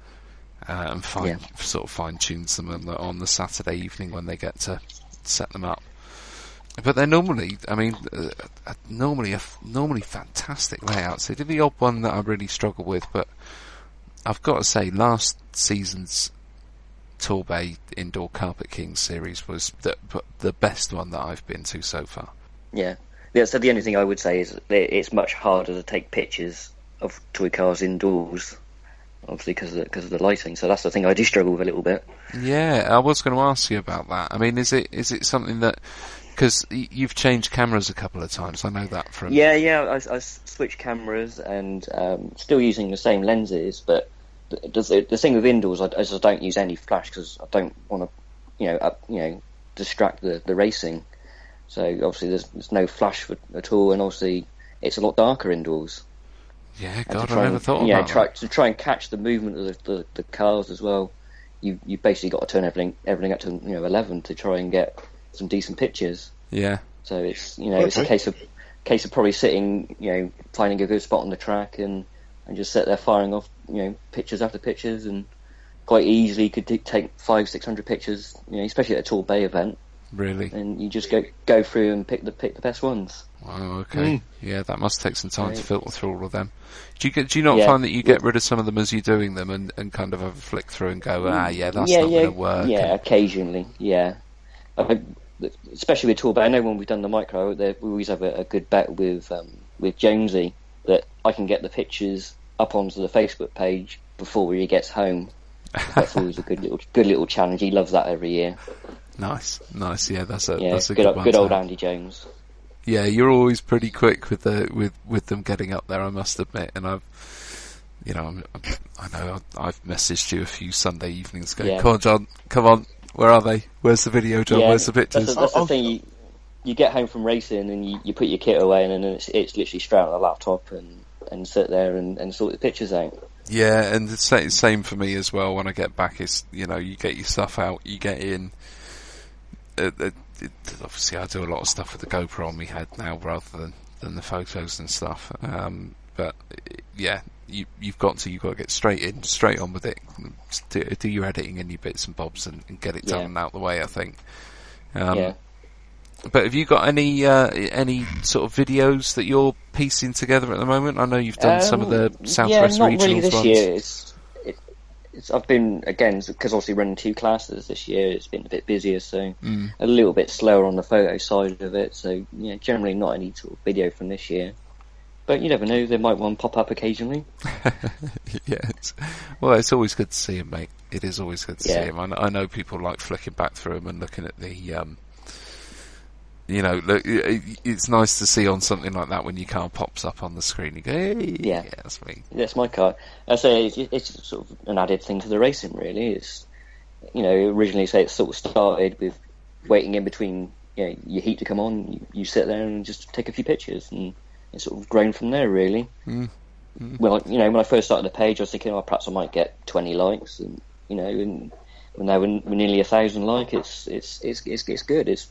and sort of fine tunes them on the Saturday evening when they get to set them up. But they're normally fantastic layouts. They did the odd one that I really struggle with, but I've got to say last season's Torbay Indoor Carpet Kings series was the best one that I've been to so far. Yeah. So the only thing I would say is that it's much harder to take pictures of toy cars indoors, obviously because of the lighting. So that's the thing I do struggle with a little bit. Yeah, I was going to ask you about that. I mean, is it something that, because you've changed cameras a couple of times, I know that from... Yeah, I switched cameras and still using the same lenses, but the thing with indoors is I don't use any flash because I don't want to, distract the racing. So obviously there's no flash at all, and obviously it's a lot darker indoors. Yeah, God, I never thought about that. To try and catch the movement of the cars as well, you basically got to turn everything up to 11 to try and get some decent pictures. Yeah. So it's it's a case of probably sitting, finding a good spot on the track and just sit there firing off, pictures after pictures, and quite easily could take 500-600 pictures, especially at a Torbay event. Really? And you just go through and pick the best ones. Wow. Okay. Yeah, that must take some time to filter through all of them. Do you not find that you get rid of some of them as you're doing them and kind of have a flick through and go, that's not going to work? Yeah, occasionally. Yeah. Especially with Torbay, I know when we've done the micro, we always have a good bet with Jonesy that I can get the pictures up onto the Facebook page before he gets home. That's always a good little challenge. He loves that every year. Nice. Yeah, that's a good old Andy Jones. Yeah, you're always pretty quick with them getting up there, I must admit. And I know I've messaged you a few Sunday evenings going, come on, John, come on, where are they? Where's the video, John? Where's the pictures? That's the thing. You get home from racing and you put your kit away, and then it's literally straight on the laptop and sit there and sort the pictures out. Yeah, and the same for me as well. When I get back, it's you get your stuff out, you get in. Obviously, I do a lot of stuff with the GoPro on my head now rather than the photos and stuff. But yeah, you've got to get straight on with it. Do your editing and your bits and bobs and get it done and out the way. I think. But have you got any sort of videos that you're piecing together at the moment? I know you've done some of the Southwest not Regionals really this ones. year. I've been, again, because obviously running 2 classes this year, it's been a bit busier, so a little bit slower on the photo side of it. So generally not any sort of video from this year. But you never know, there might one pop up occasionally. Yeah, it's always good to see him, mate. It is always good to see him. I know people like flicking back through them and looking at the you know, look, it's nice to see on something like that when your car pops up on the screen. You go, hey, yeah, that's me. That's my car. I say it's sort of an added thing to the racing, really. It's, you know, originally say it sort of started with waiting in between, you know, your heat to come on. You sit there and just take a few pictures, and it's sort of grown from there, really. Well, you know, when I first started the page, I was thinking, oh, perhaps I might get 20 likes, and you know, and when now we're nearly 1,000 likes, it's good. It's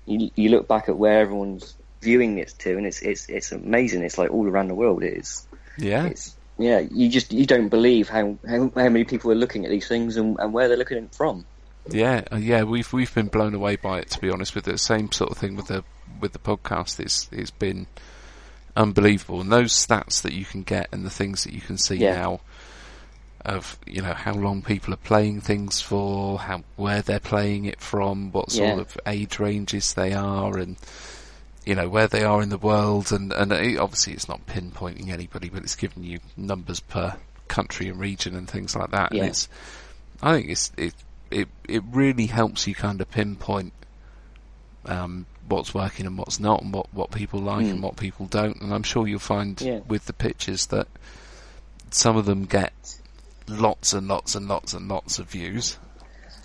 you look back at where everyone's viewing it to, and it's amazing. It's like all around the world. It is. Yeah. You don't believe how many people are looking at these things and where they're looking at it from. Yeah, we've been blown away by it, to be honest. With the same sort of thing with the podcast, it's been unbelievable. And those stats that you can get and the things that you can see now of, you know, how long people are playing things for, where they're playing it from, what sort of age ranges they are, and you know where they are in the world, and obviously it's not pinpointing anybody, but it's giving you numbers per country and region and things like that. Yeah. And I think it really helps you kind of pinpoint what's working and what's not, and what people like and what people don't. And I'm sure you'll find with the pictures that some of them get lots and lots and lots and lots of views,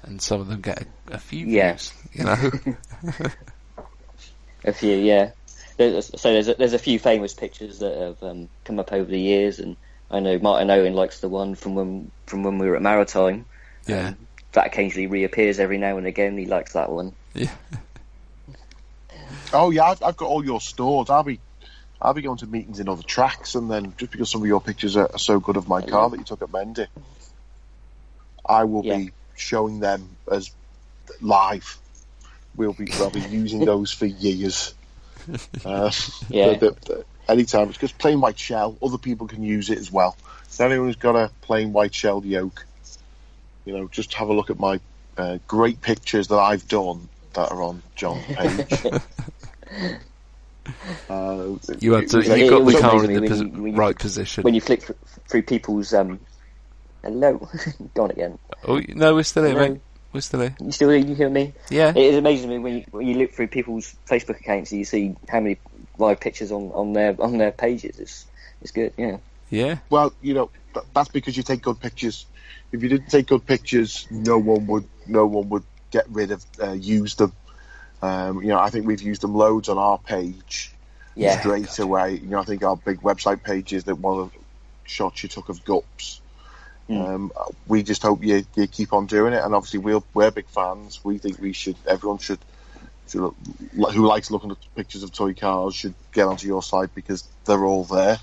and some of them get a few views. You know, a few. Yeah. There's a few famous pictures that have come up over the years, and I know Martin Owen likes the one from when we were at Maritime. Yeah. That occasionally reappears every now and again. He likes that one. Yeah. Oh yeah, I've got all your stores. I'll be going to meetings in other tracks, and then just because some of your pictures are so good of my car that you took at Mendy, I will be showing them as live. I'll be using those for years. Anytime, it's just plain white shell. Other people can use it as well. If anyone who's got a plain white shell yoke, you know, just have a look at my great pictures that I've done that are on John's page. You got the car in the right position. When you flick through people's hello, gone again. Oh no, we're still here, mate. We're still here. You still here? You hear me? Yeah. It is amazing when you look through people's Facebook accounts and you see how many live pictures on their pages. It's good. Yeah. Yeah. Well, you know, that's because you take good pictures. If you didn't take good pictures, no one would get rid of use them. You know, I think we've used them loads on our page straight away. You know, I think our big website page is that one of the shots you took of Gups. We just hope you keep on doing it, and obviously we're big fans. We think everyone should who likes looking at pictures of toy cars should get onto your site because they're all there.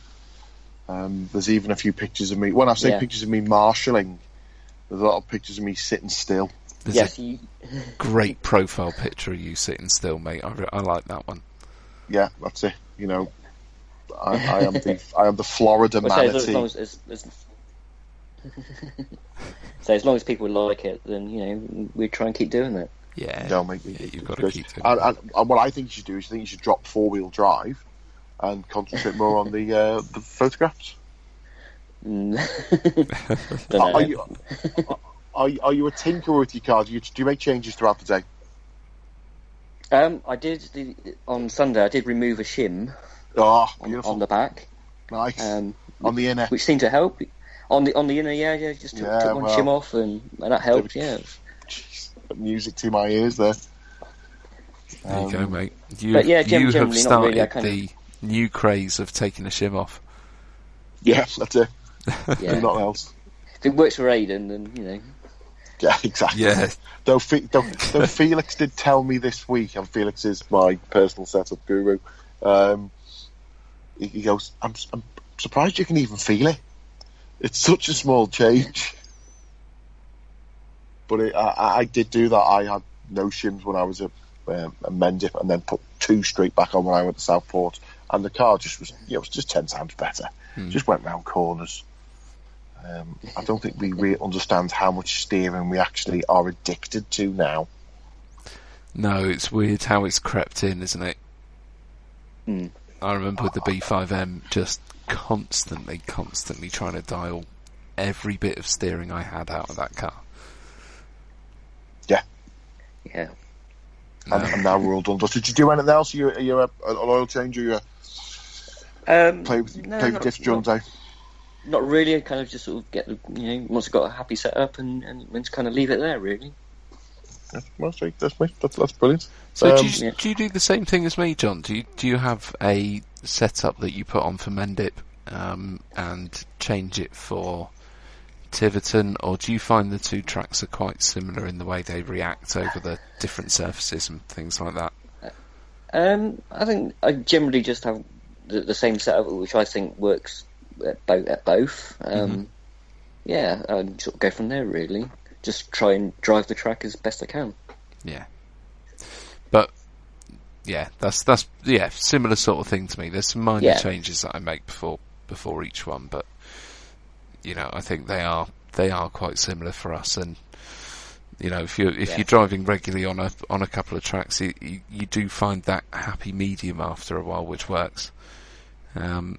There's even a few pictures of me. When I say pictures of me marshalling, there's a lot of pictures of me sitting still. There's a great profile picture of you sitting still, mate. I like that one. Yeah, that's it. You know, I am the Florida manatee. So as long as people like it, then you know we try and keep doing it. Yeah, no, mate, you've got to keep doing it. And what I think you should do is you should drop 4-wheel drive and concentrate more on the photographs. Are you a tinkerer with your car? Do you make changes throughout the day? I did on Sunday. I did remove a shim on the back. Nice. On the inner, which seemed to help. On the inner, just took one shim off, and that helped. Yeah. Music to my ears there. There you go, mate. You have started the new craze of taking a shim off. Yeah, that's it. Yeah. Nothing else. If it works for Aiden, then you know. Yeah, exactly. Yeah. Though Felix did tell me this week, and Felix is my personal setup guru. He goes, I'm surprised you can even feel it. It's such a small change. But I did do that. I had no shims when I was at Mendip, and then put 2 straight back on when I went to Southport, and the car just was, it was just 10 times better. Just went round corners. I don't think we really understand how much steering we actually are addicted to now. No, it's weird how it's crept in, isn't it? I remember with the B5M just constantly trying to dial every bit of steering I had out of that car. Yeah. Yeah. And now we're all done. Did you do anything else? Are you an oil changer? Play with different drums, eh? Not really. I kind of just sort of get the, once I've got a happy setup and just kind of leave it there, really. That's brilliant. So do you do the same thing as me, John? Do you have a setup that you put on for Mendip and change it for Tiverton, or do you find the two tracks are quite similar in the way they react over the different surfaces and things like that? I think I generally just have the same setup, which I think works at both. Yeah, I sort of go from there, really. Just try and drive the track as best I can. Yeah. But yeah, that's similar sort of thing to me. There's some minor changes that I make before each one, but I think they are quite similar for us. And if you're driving regularly on a couple of tracks, you do find that happy medium after a while, which works. John,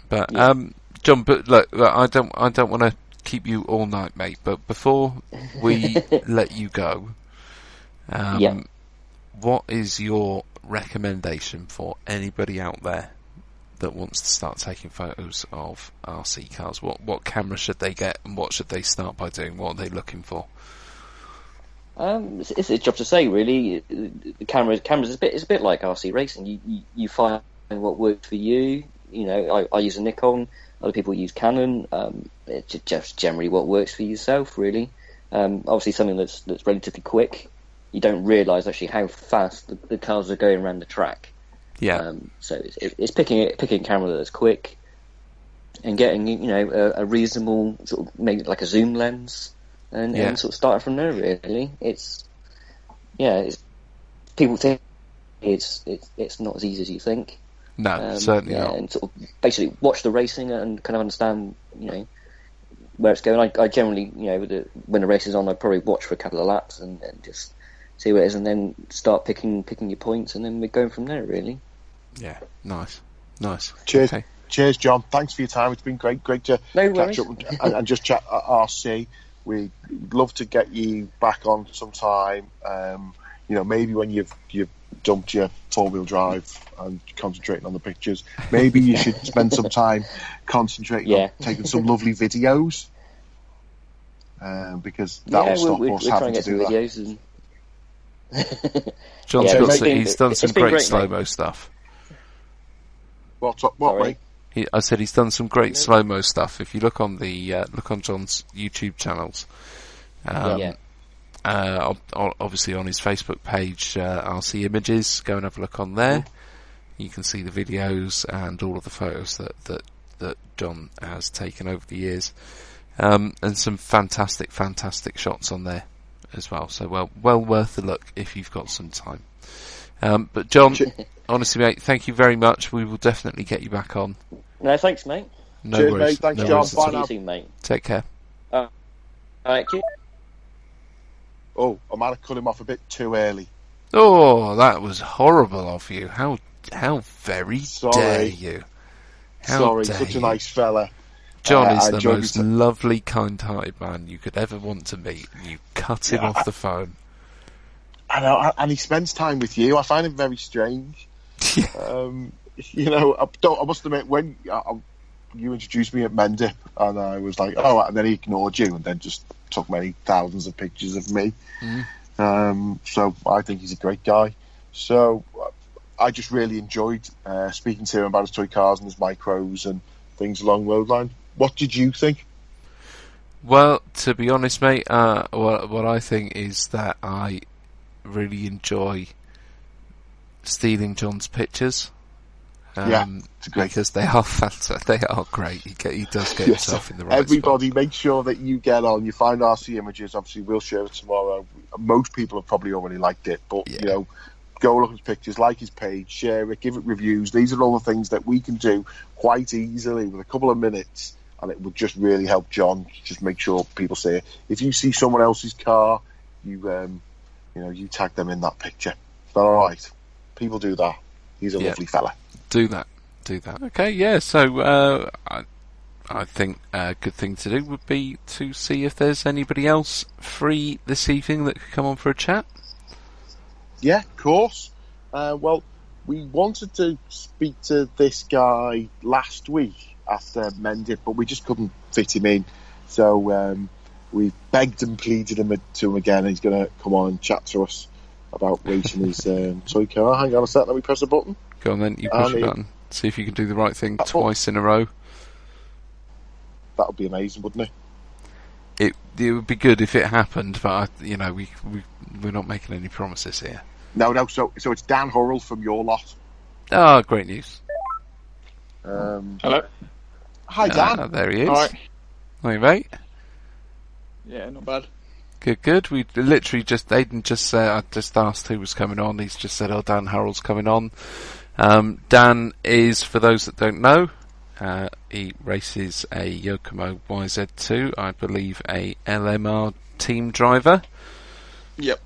but look, I don't want to keep you all night, mate. But before we let you go, what is your recommendation for anybody out there that wants to start taking photos of RC cars? What camera should they get, and what should they start by doing? What are they looking for? It's a job to say, really. The cameras it's a bit like RC racing. You find what works for you. I use a Nikon. Other people use Canon. It's just generally what works for yourself, really. Obviously, something that's relatively quick. You don't realise actually how fast the cars are going around the track. Yeah. So it's picking a camera that's quick and getting a reasonable sort of, maybe like a zoom lens and sort of starting from there, really. It's people think it's not as easy as you think. No, certainly not. And sort of basically watch the racing and kind of understand where it's going. I generally when the race is on, I probably watch for a couple of laps and just see what it is, and then start picking your points, and then we're going from there, really. Yeah, nice. Cheers, okay. Cheers, John. Thanks for your time. It's been great to catch up and just chat at RC. We'd love to get you back on sometime. Maybe when you've dumped your four-wheel drive and concentrating on the pictures, maybe you should spend some time concentrating on taking some lovely videos. Because that will stop us having to do that. Videos and John's he's done some great slow-mo stuff. What, mate? I said he's done some great slow-mo stuff. If you look on John's YouTube channels, obviously on his Facebook page, Arsey Images, go and have a look on there. You can see the videos and all of the photos that John has taken over the years, and some fantastic shots on there as well. So well worth the look if you've got some time. But John, honestly, mate, thank you very much. We will definitely get you back on. No, thanks, mate. No Cheers, worries. mate. Thanks, no John. worries. Bye now. See you soon, mate. Take care. All right, Oh, I might have cut him off a bit too early. Oh, that was horrible of you. How very dare you? Such a nice fella. John is the most lovely, kind-hearted man you could ever want to meet. You cut him off the phone. I know, and he spends time with you. I find him very strange. I must admit, when you introduced me at Mendip, and I was like, and then he ignored you, and then just took many thousands of pictures of me. So I think he's a great guy. So I just really enjoyed speaking to him about his toy cars and his micros and things along those lines. What did you think? Well, to be honest, mate, what I think is that I really enjoy stealing John's pictures. It's great. Because they are fantastic. They are great. He does get himself in the right Everybody, spot. make sure that you get on. You find Arsey Images. Obviously, we'll share it tomorrow. Most people have probably already liked it, but go look at his pictures, like his page, share it, give it reviews. These are all the things that we can do quite easily with a couple of minutes, and it would just really help John. Just make sure people see it. If you see someone else's car, you tag them in that picture. Is that all right? People do that. He's a lovely fella. Do that. Okay, yeah. So I think a good thing to do would be to see if there's anybody else free this evening that could come on for a chat. Yeah, of course. Well, we wanted to speak to this guy last week after Mendip, but we just couldn't fit him in. So we begged and pleaded to him again, and he's going to come on and chat to us about racing his toy car. Hang on a sec, let me press the button. Go on then, you push the button. See if you can do the right thing twice in a row. That would be amazing, wouldn't it? It would be good if it happened, but we're not making any promises here. No. So it's Dan Hurrell from your lot. Oh, great news. Hello. Hi, Dan. There he is. All right. Hi, mate. Yeah, not bad. Good. We literally Aidan just said, I just asked who was coming on. He's just said, Dan Hurrell's coming on. Dan is, for those that don't know, he races a Yokomo YZ2, I believe a LMR team driver. Yep.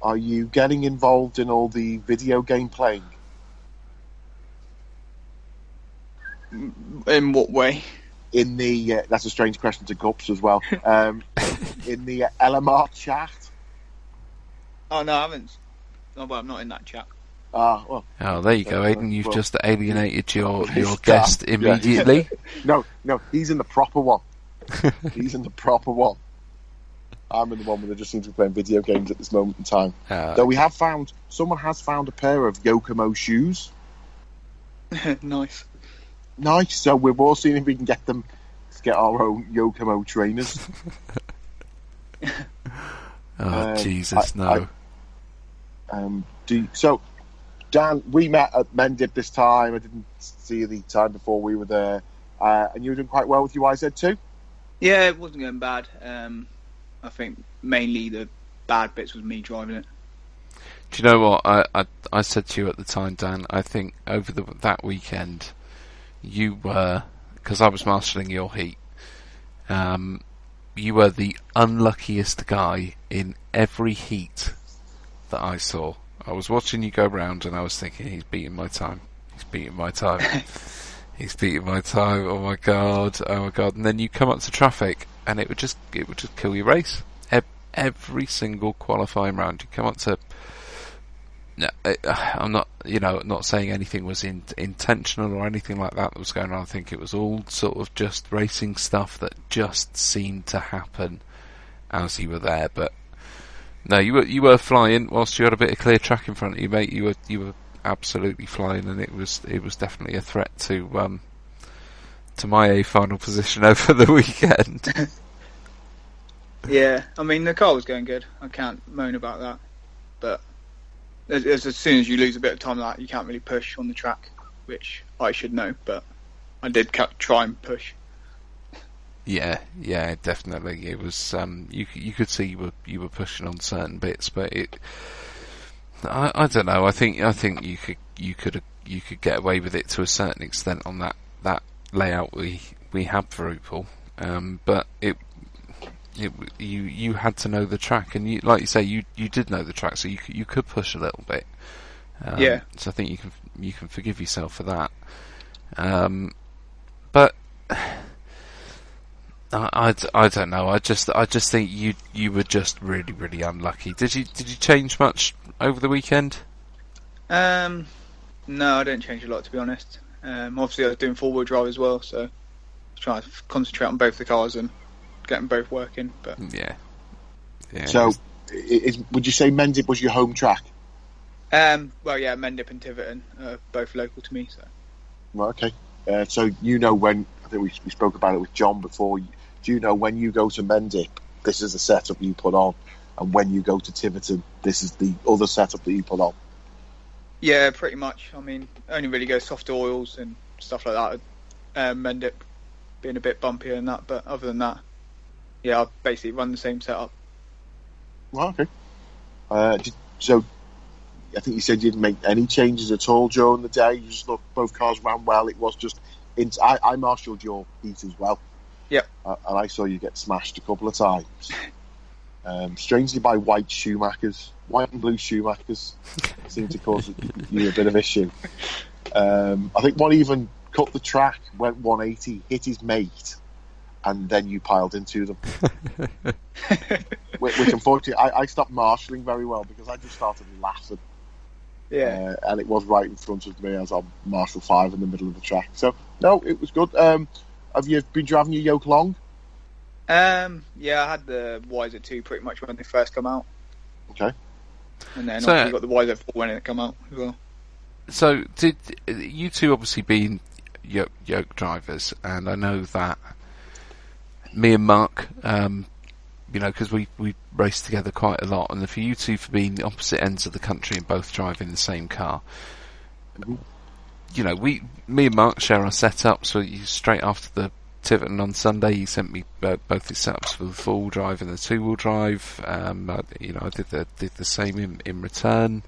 Are you getting involved in all the video game playing? In what way? In the that's a strange question to Gups as well. In the LMR chat. Oh no, I haven't. Oh, well, I'm not in that chat. Well. Oh, there you go, Aidan. You've just alienated your This guest guy. immediately. No, he's in the proper one. He's in the proper one. I'm in the one where they just seem to be playing video games at this moment in time. Though we have found, someone has found a pair of Yokomo shoes. Nice. So we're all seeing if we can get them to get our own Yokomo trainers. Jesus, no. So, Dan, we met at Mendip this time. I didn't see you the time before we were there. And you were doing quite well with your YZ2? Yeah, it wasn't going bad. I think mainly the bad bits was me driving it. Do you know what? I said to you at the time, Dan, I think over that weekend, you were, because I was marshalling your heat, you were the unluckiest guy in every heat that I saw. I was watching you go round and I was thinking, he's beating my time. He's beating my time. Oh my god. And then you come up to traffic and it would just kill your race. Every single qualifying round, you come up to. No, I'm not saying anything was intentional or anything like that was going on. I think it was all sort of just racing stuff that just seemed to happen as you were there. But no, you were flying whilst you had a bit of clear track in front of you, mate. You were absolutely flying, and it was definitely a threat to my A final position over the weekend. Yeah, I mean the car was going good. I can't moan about that, but as soon as you lose a bit of time like that, you can't really push on the track, which I should know, but I did try and push. Yeah, definitely. It was you could see you were pushing on certain bits, but I don't know. I think you could get away with it to a certain extent on that layout we had for Opel, but you had to know the track, and you, like you say, you did know the track, so you could push a little bit. Yeah. So I think you can forgive yourself for that. But I don't know. I just think you were just really, really unlucky. Did you change much over the weekend? No, I didn't change a lot, to be honest. Obviously, I was doing four-wheel drive as well, so I was trying to concentrate on both the cars and get them both working. But yeah. So, would you say Mendip was your home track? Well, yeah, Mendip and Tiverton are both local to me. So. Well, okay. So when I think we spoke about it with John before. Do you know when you go to Mendip, this is the setup you put on, and when you go to Tiverton, this is the other setup that you put on? Yeah, pretty much. I mean, only really go soft oils and stuff like that. Mendip being a bit bumpier than that, but other than that, yeah, I basically run the same setup. Well, okay. So, I think you said you didn't make any changes at all during the day. You just thought both cars ran well. It was just, I marshalled your heat as well. Yep. And I saw you get smashed a couple of times. Strangely by white and blue Schumachers seemed to cause you a bit of issue. I think one even cut the track, went 180, hit his mate, and then you piled into them. which unfortunately, I stopped marshalling very well because I just started laughing. Yeah. And it was right in front of me as I'm Marshall 5 in the middle of the track. So, no, it was good. Have you been driving your yoke long? Yeah, I had the Wiser 2 pretty much when they first come out. Okay. And then obviously got the Wiser 4 when it come out as well. So, did you two obviously being yoke drivers, and I know that me and Mark, because we race together quite a lot, and for you two for being the opposite ends of the country and both driving the same car, me and Mark share our setups. So straight after the Tiverton on Sunday, he sent me both his setups for the 4-wheel drive and the 2-wheel drive. I did the same in return.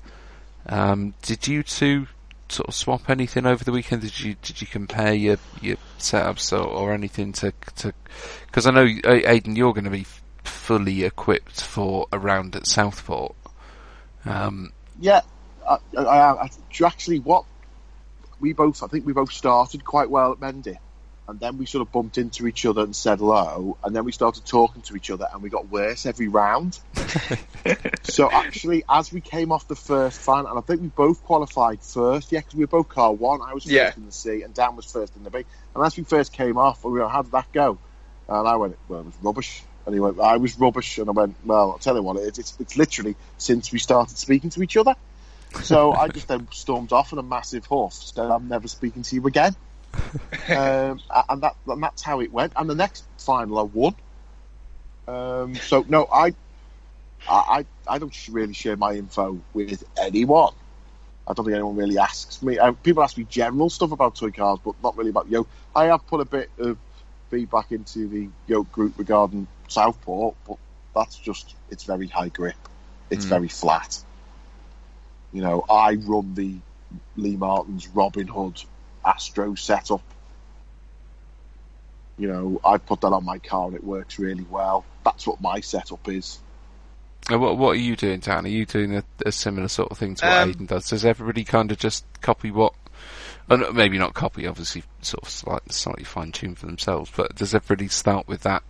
Did you two sort of swap anything over the weekend? Did you compare your setups or anything to? Because I know Aidan, you're going to be fully equipped for a round at Southport. Yeah, actually, what I think we both started quite well at Mendy, and then we sort of bumped into each other and said hello, and then we started talking to each other, and we got worse every round. So actually, as we came off the first fan, and I think we both qualified first, because we were both car 1. I was first in the C, and Dan was first in the B. And as we first came off, we went, "How did that go?" And I went, "Well, it was rubbish." And he went, "I was rubbish." And I went, "Well, I'll tell you what it is. It's literally since we started speaking to each other." So I just then stormed off in a massive huff, said, "I'm never speaking to you again." And that's how it went. And the next final, I won. So no, I don't really share my info with anyone. I don't think anyone really asks me. People ask me general stuff about toy cars, but not really about yoke. I have put a bit of feedback into the yoke group regarding Southport, but that's just, it's very high grip. It's very flat. I run the Lee Martin's Robin Hood Astro setup. I put that on my car and it works really well. That's what my setup is. What are you doing, Dan? Are you doing a similar sort of thing to what Aidan does? Does everybody kind of just copy what... maybe not copy, obviously, sort of slightly fine-tuned for themselves, but does everybody start with that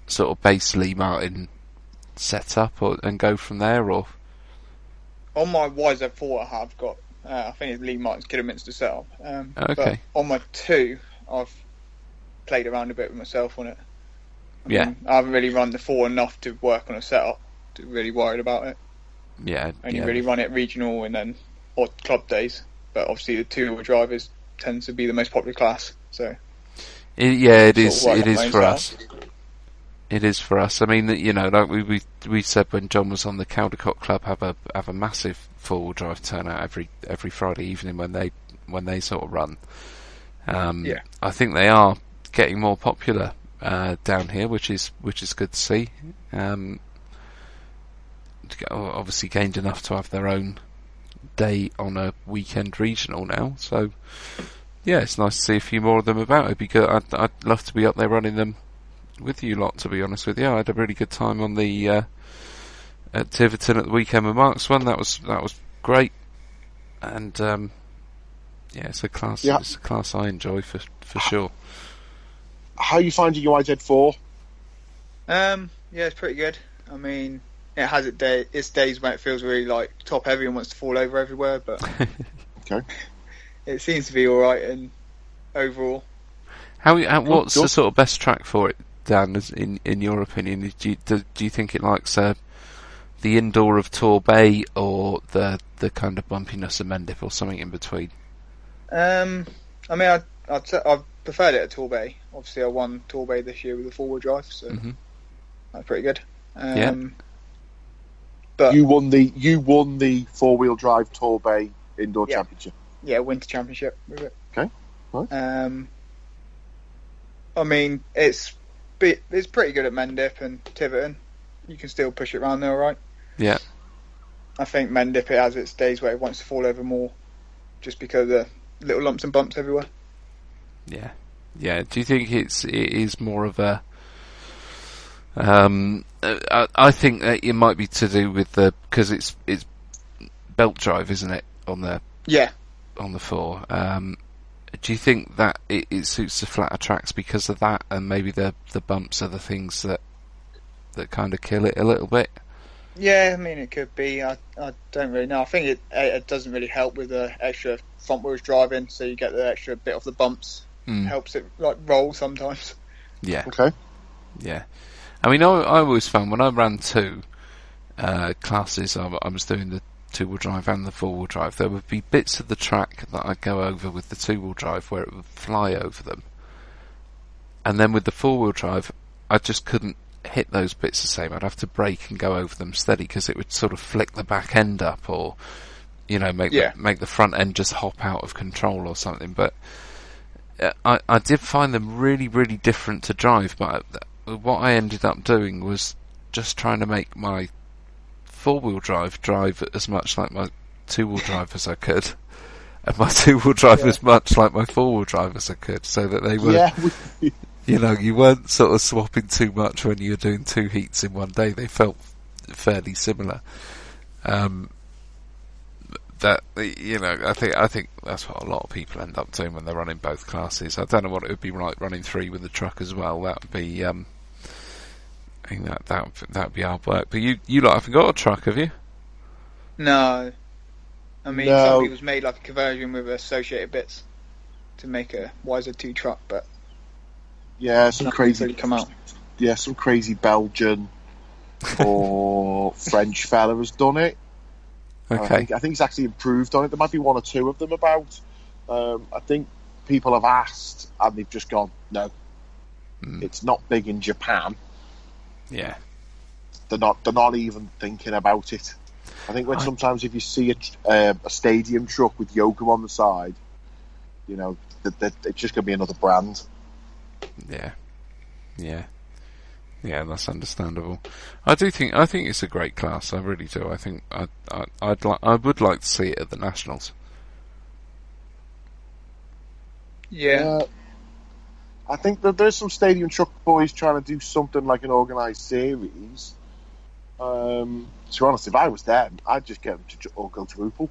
sort of base Lee Martin setup and go from there, or...? On my YZ4 I have got, I think it's Lee Martin's Kidderminster setup. Okay. But on my 2, I've played around a bit with myself on it. I haven't really run the 4 enough to work on a setup, to really worried about it. Yeah. Only really run it regional and then odd club days. But obviously the 2-wheel drivers tends to be the most popular class, so... It is for us. It is for us. I mean, like we said when John was on, the Caldecott Club have a massive 4-wheel drive turnout every Friday evening when they sort of run. I think they are getting more popular down here, which is good to see. Obviously gained enough to have their own day on a weekend regional now. So yeah, it's nice to see a few more of them about. It'd be good. I'd love to be up there running them with you lot, to be honest with you. I had a really good time on the at Tiverton at the weekend with Mark's one. That was great, and it's a class. Yeah. It's a class I enjoy for sure. How are you finding your IZ4? Yeah, it's pretty good. I mean, it has its days when it feels really like top heavy and wants to fall over everywhere, but okay, it seems to be all right. And overall, what's the sort of best track for it, Dan? In your opinion, do you think it likes the indoor of Torbay or the kind of bumpiness of Mendip or something in between? I mean, I've preferred it at Torbay. Obviously, I won Torbay this year with a 4-wheel drive, so that's pretty good. But you won the 4-wheel drive Torbay indoor championship. Yeah, winter championship with it. Okay. Nice. I mean, it's pretty good at Mendip and Tiverton. You can still push it around there, all right? Yeah. I think Mendip, it has its days where it wants to fall over more, just because of the little lumps and bumps everywhere. Yeah. Yeah. Do you think it is more of a... I think that it might be to do with because it's belt drive, isn't it, on the 4? Do you think that it suits the flatter tracks because of that, and maybe the bumps are the things that kind of kill it a little bit? Yeah, I mean, it could be. I don't really know. I think it doesn't really help with the extra front wheels driving, so you get the extra bit of the bumps. Helps it like roll sometimes. Yeah. Okay. Yeah. I mean, I always found when I ran two classes, I was doing the two-wheel drive and the four-wheel drive, there would be bits of the track that I'd go over with the two-wheel drive where it would fly over them. And then with the four-wheel drive, I just couldn't hit those bits the same. I'd have to brake and go over them steady because it would sort of flick the back end up, or make the front end just hop out of control or something. But I did find them really, really different to drive. But what I ended up doing was just trying to make my four-wheel drive as much like my two-wheel drive as I could, and my two-wheel drive as much like my four-wheel drive as I could, so that they were, you weren't sort of swapping too much when you were doing two heats in one day. They felt fairly similar. I think that's what a lot of people end up doing when they're running both classes. I don't know what it would be like running three with the truck as well. That would be, I think that would be hard work. But you lot haven't got a truck, have you? No. I mean, some people's made like a conversion with associated bits to make a Wiser 2 truck, but some crazy really come out. Yeah, some crazy Belgian or French fella has done it. Okay. I think he's actually improved on it. There might be one or two of them about. I think people have asked and they've just gone, no. It's not big in Japan. Yeah. They're not even thinking about it. I think sometimes if you see a stadium truck with Yokohama on the side, that it's just going to be another brand. Yeah, that's understandable. I think it's a great class. I really do. I think I would like to see it at the Nationals. Yeah. I think that there's some stadium truck boys trying to do something like an organised series. To be honest, if I was them, I'd just get them to all go to Opel.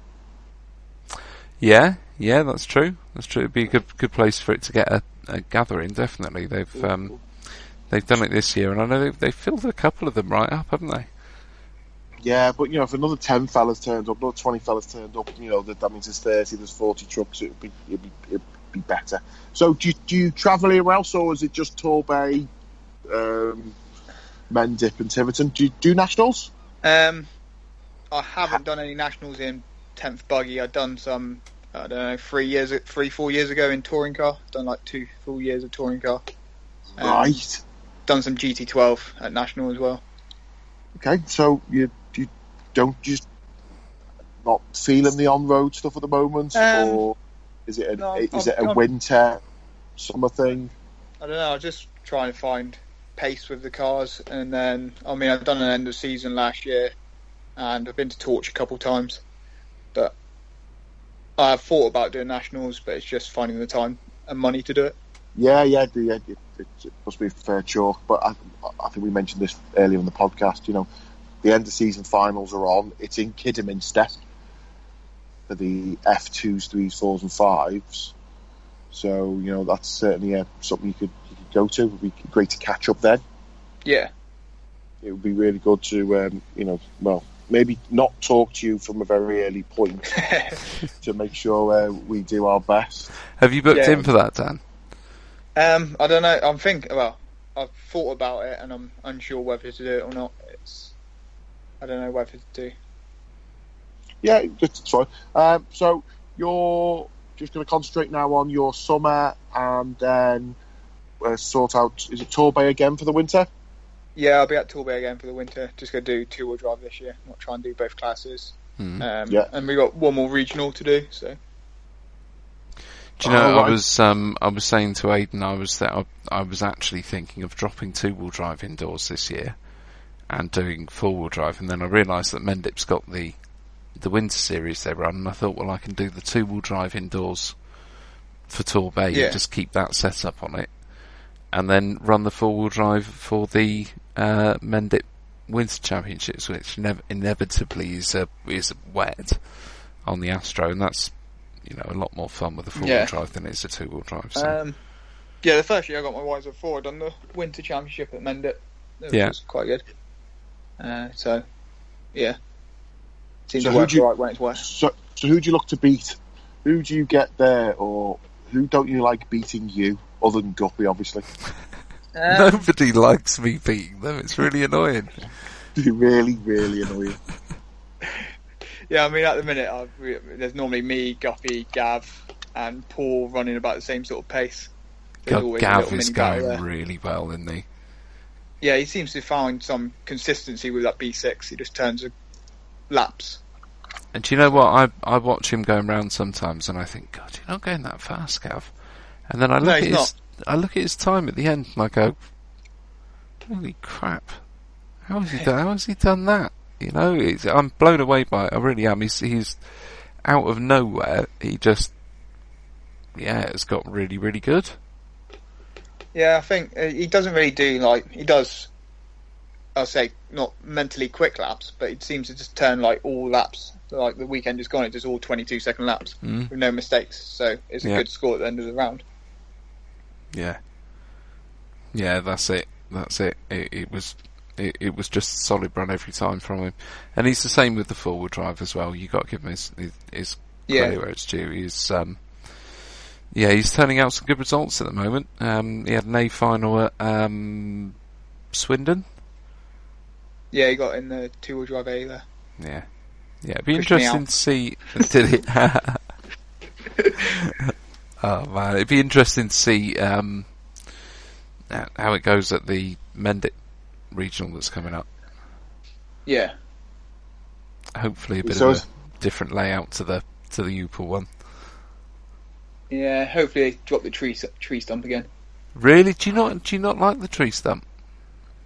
Yeah, that's true. It'd be a good place for it to get a gathering. Definitely, they've done it this year, and I know they've filled a couple of them right up, haven't they? Yeah, but if another 10 fellas turned up, another 20 fellas turned up, that means there's 30, there's 40 trucks. It'd be better. So do you travel anywhere else, or is it just Torbay, Mendip and Tiverton? Do you do nationals? I haven't done any nationals in 10th buggy. I've done some, I don't know, 4 years ago in touring car. Done like 2 full years of touring car. Right. Done some GT12 at national as well. Okay, so you don't just not feeling the on-road stuff at the moment, or is it a winter, summer thing? I don't know. I'm just trying to find pace with the cars, and then I've done an end of season last year, and I've been to Torch a couple times, but I've thought about doing nationals, but it's just finding the time and money to do it. Yeah, it must be a fair chalk, but I think we mentioned this earlier in the podcast. The end of season finals are on. It's in Kidderminster for the F2s, 3s, 4s, and 5s. So that's certainly something you could go to. It would be great to catch up then. Yeah, it would be really good to maybe not talk to you from a very early point to make sure we do our best. Have you booked in for that, Dan? I don't know. I'm thinking. Well, I've thought about it, and I'm unsure whether to do it or not. I don't know whether to do. Yeah, that's fine. So you're just going to concentrate now on your summer, and then sort out. Is it Torbay again for the winter? Yeah, I'll be at Torbay again for the winter. Just going to do 2-wheel drive this year. Not try and do both classes. And we got one more regional to do. So. Do you know? I was saying to Aidan, I was actually thinking of dropping 2-wheel drive indoors this year and doing 4-wheel drive, and then I realised that Mendip's got the winter series they run, and I thought, well, I can do the 2-wheel drive indoors for Torbay and just keep that set up on it, and then run the 4-wheel drive for the Mendip Winter Championships, which inevitably is wet on the Astro, and that's a lot more fun with a four-wheel drive than it is a two-wheel drive. So. The first year I got my Wiser 4, I done the Winter Championship at Mendip, which was quite good. Seems to work right when it's worse. So who do you look to beat? Who do you get there, or who don't you like beating you, other than Guppy, obviously? Nobody likes me beating them. It's really annoying. Really, really annoying. Yeah, I mean, at the minute, there's normally me, Guppy, Gav, and Paul running about the same sort of pace. Gav is going really well, isn't he? Yeah, he seems to find some consistency with that B6. He just turns laps. And do you know what? I watch him going round sometimes, and I think, God, you're not going that fast, Gav. And then I look at his time at the end, and I go, holy crap! How has he done that? I'm blown away by it. I really am. He's out of nowhere. He just, it's got really, really good. Yeah, I think he doesn't really do he does. I'll say not mentally quick laps, but it seems to just turn all laps. Like the weekend just gone, it does all 22-second laps with no mistakes. So it's a good score at the end of the round. Yeah, that's it. It was just a solid run every time from him, and he's the same with the four-wheel drive as well. You got to give him his credit where it's due. He's turning out some good results at the moment. He had an A final at Swindon. Yeah, he got in the two-wheel drive A there. Yeah, it'd be interesting to see. Did it? Oh man, it'd be interesting to see how it goes at the Mendip regional that's coming up. Yeah. Hopefully a bit of a different layout to the Upel one. Yeah, hopefully they drop the tree stump again. Really? Do you not like the tree stump?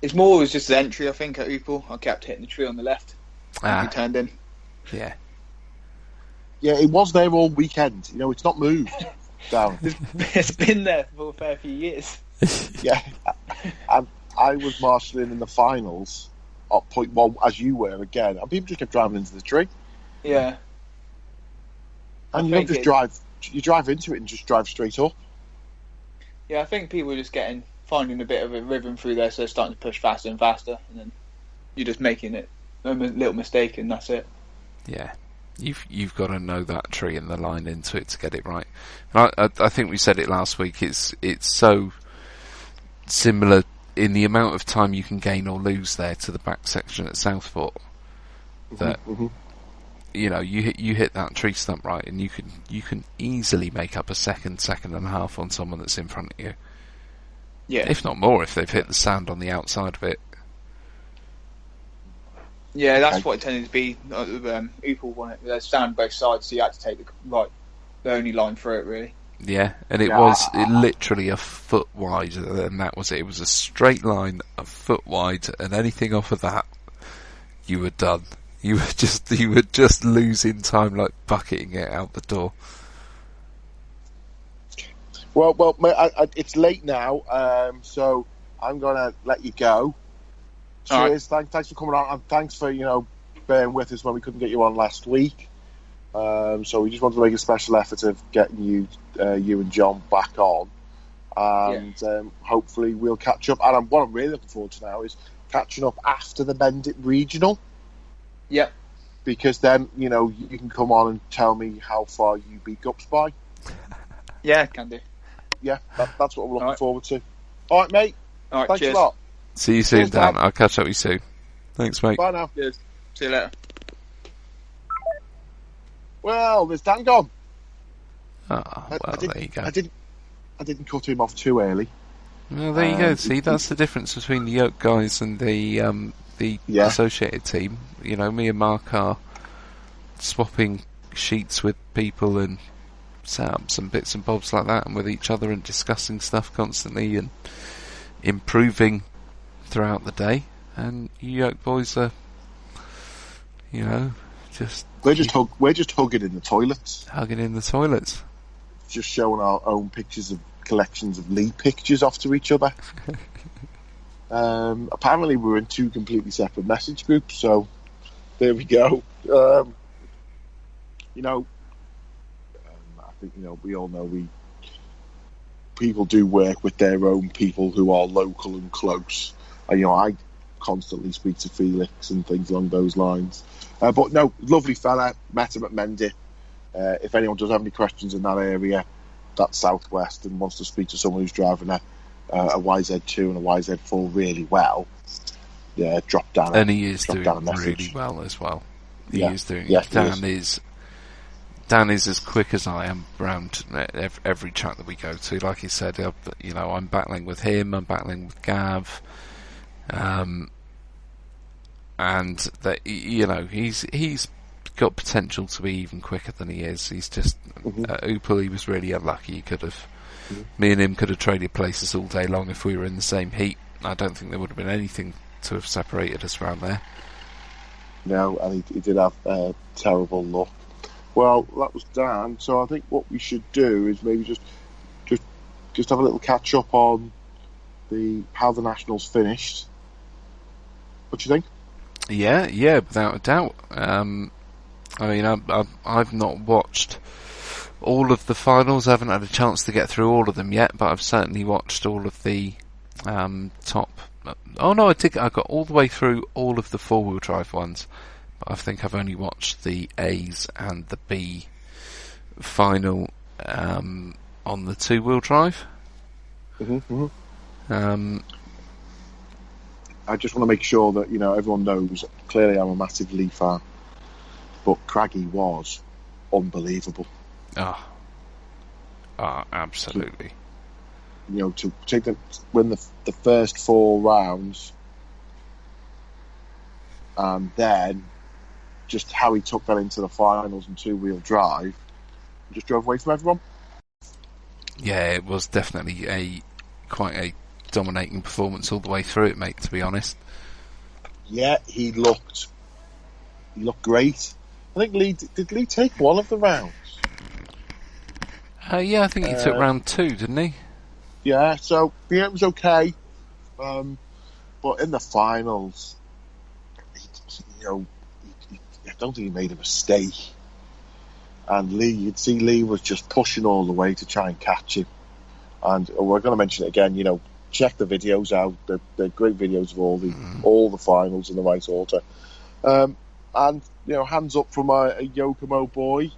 It was just the entry, I think, at Upel. I kept hitting the tree on the left. And we turned in. Yeah. Yeah, it was there all weekend. It's not moved down. It's been there for a fair few years. Yeah. I was marshalling in the finals at point one, as you were again, and people just kept driving into the tree. Yeah. And you don't just drive. You drive into it and just drive straight up. Yeah, I think people are just finding a bit of a rhythm through there, so they're starting to push faster and faster, and then you're just making it a little mistake, and that's it. Yeah, you've got to know that tree and the line into it to get it right. And I think we said it last week. It's so similar in the amount of time you can gain or lose there to the back section at Southport. That. You hit that tree stump right, and you can easily make up a second and a half on someone that's in front of you. Yeah, if not more, if they've hit the sand on the outside of it. Yeah, that's what it tended to be. Upel won it. There's sand both sides, so you had to take the only line through it, really. Yeah, and it was literally a foot wide, and that was it. It was a straight line, a foot wide, and anything off of that, you were done. You were just losing time, like bucketing it out the door. Well, it's late now, so I'm gonna let you go. Cheers, right. Thanks for coming on, and thanks for bearing with us when we couldn't get you on last week. So we just wanted to make a special effort of getting you and John back on, and hopefully we'll catch up. And what I'm really looking forward to now is catching up after the Mendip Regional. Yep. Because then, you can come on and tell me how far you beat Gups by. Yeah, can do. Yeah, that's what we're looking forward to. All right, mate. All right, thanks cheers. a lot. See you soon, Dan. I'll catch up with you soon. Thanks, mate. Bye now. Cheers. See you later. Well, there's Dan gone. There you go. I didn't cut him off too early. Well, there you go. See, that's the difference between the Yoke guys and the associated team. Me and Mark are swapping sheets with people and set up some bits and bobs like that, and with each other, and discussing stuff constantly and improving throughout the day. And you Yoke boys are, just we're just hugging in the toilets. Hugging in the toilets. Just showing our own pictures of collections of Lee pictures off to each other. Apparently we're in two completely separate message groups, so there we go. think, we all know people do work with their own people who are local and close. And, I constantly speak to Felix and things along those lines. But no, lovely fella. Met him at Mendip. If anyone does have any questions in that area, that southwest, and wants to speak to someone who's driving a YZ2 and a YZ4 really well, drop down. And he is doing really well as well. He is doing. Yes, Dan is as quick as I am around every track that we go to. Like he said, I'm battling with him. I'm battling with Gav, and that he's got potential to be even quicker than he is. He's just Upal. He was really unlucky. He could have. Me and him could have traded places all day long if we were in the same heat. I don't think there would have been anything to have separated us around there. No, and he did have terrible luck. Well, that was Dan. So I think what we should do is maybe just have a little catch up on how the Nationals finished. What do you think? Yeah, without a doubt. I've not watched all of the finals. I haven't had a chance to get through all of them yet, but I've certainly watched all of the top. Oh no, I got all the way through all of the four-wheel drive ones. I think I've only watched the A's and the B final on the two-wheel drive. I just want to make sure that everyone knows. Clearly, I'm a massive Lee fan, but Craggy was unbelievable. Absolutely. To take win the first 4 rounds, and then just how he took that into the finals and two-wheel drive, and just drove away from everyone. Yeah, it was definitely quite a dominating performance all the way through it, mate, to be honest. Yeah, he looked great. I think did Lee take one of the rounds? Yeah, I think he took round 2, didn't he? Yeah, so it was okay. But in the finals, I don't think he made a mistake. And you'd see Lee was just pushing all the way to try and catch him. And we're going to mention it again, check the videos out. They're great videos of all the finals in the right order. And hands up from a Yokomo boy.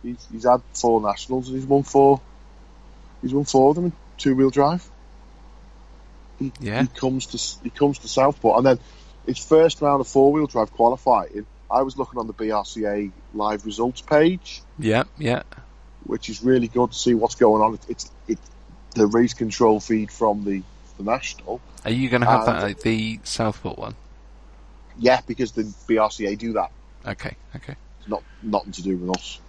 He's had 4 nationals and he's won 4 of them in two-wheel drive. He comes to Southport, and then his first round of four-wheel drive qualifying, I was looking on the BRCA live results page. Yeah. Which is really good to see what's going on. It's the race control feed from the national. Are you going to have that at the Southport one? Yeah, because the BRCA do that. Okay. It's nothing to do with us.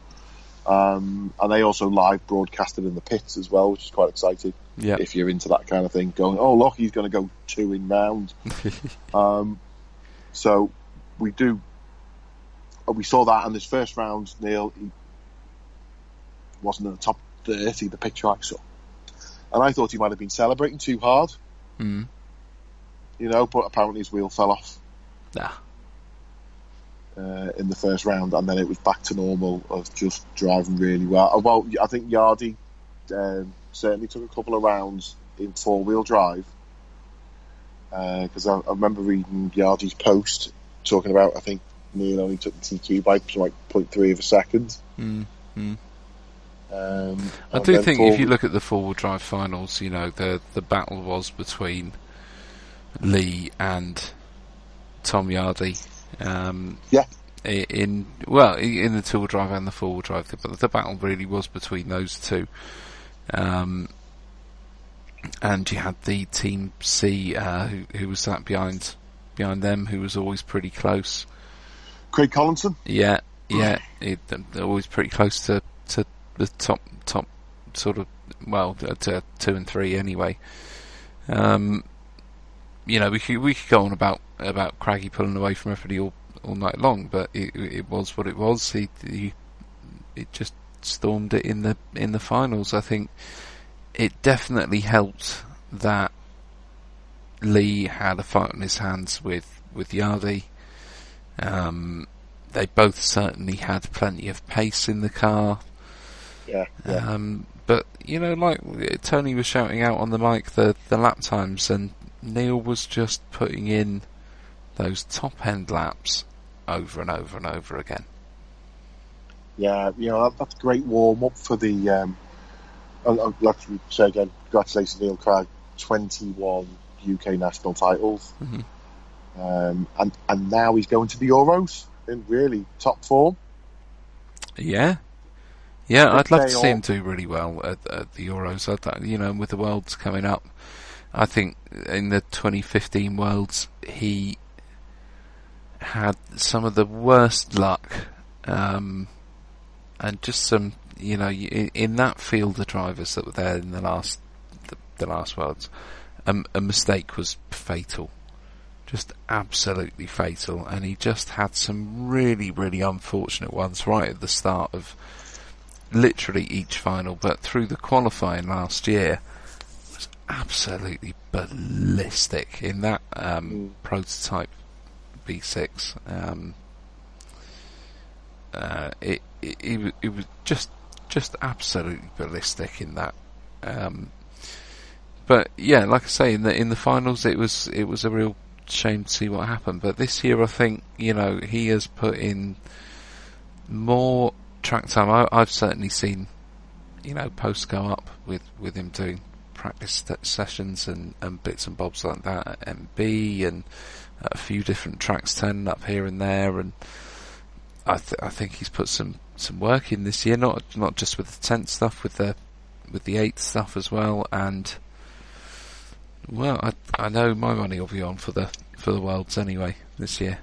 And they also live broadcasted in the pits as well, which is quite exciting. Yeah. If you're into that kind of thing, going, oh look, he's going to go 2 in round. So we saw that in his first round. Neil, he wasn't in the top 30, the picture I saw, and I thought he might have been celebrating too hard. But apparently his wheel fell off. In the first round, and then it was back to normal of just driving really well. Well, I think Yardy certainly took a couple of rounds in four-wheel drive, because I remember reading Yardy's post talking about, I think Neil only took the TQ by like 0.3 of a second. I do think if you look at the four-wheel drive finals, the battle was between Lee and Tom Yardy. In the two-wheel drive and the four-wheel drive, the battle really was between those two. And you had the Team C, who was sat behind them, who was always pretty close. Craig Collinson. Yeah, they're always pretty close to the top sort of, to 2 and 3 anyway. We could go on about Craggy pulling away from everybody all night long, but it was what it was. It just stormed it in the finals. I think it definitely helped that Lee had a fight on his hands with Yardy. They both certainly had plenty of pace in the car. Yeah. But like Tony was shouting out on the mic, the lap times, and Neil was just putting in those top end laps over and over and over again. Yeah, that's a great warm up for the. I'd like to say again, congratulations, Neil Craig, 21 UK national titles, and now he's going to the Euros in really top form. Yeah, I'd love to see him do really well at the Euros. With the Worlds coming up, I think in the 2015 Worlds he had some of the worst luck, and just some, in that field of drivers that were there in the last Worlds, a mistake was fatal. Just absolutely fatal, and he just had some really, really unfortunate ones right at the start of literally each final, but through the qualifying last year was absolutely ballistic in that prototype V6. It was just absolutely ballistic in that. But yeah, like I say, in the finals, it was a real shame to see what happened. But this year, I think he has put in more track time. I've certainly seen posts go up with him doing practice sessions and bits and bobs like that at MB, and a few different tracks turning up here and there. And I think he's put some work in this year, not just with the 10th stuff, with the 8th stuff as well. And well, I know my money will be on for the Worlds anyway this year.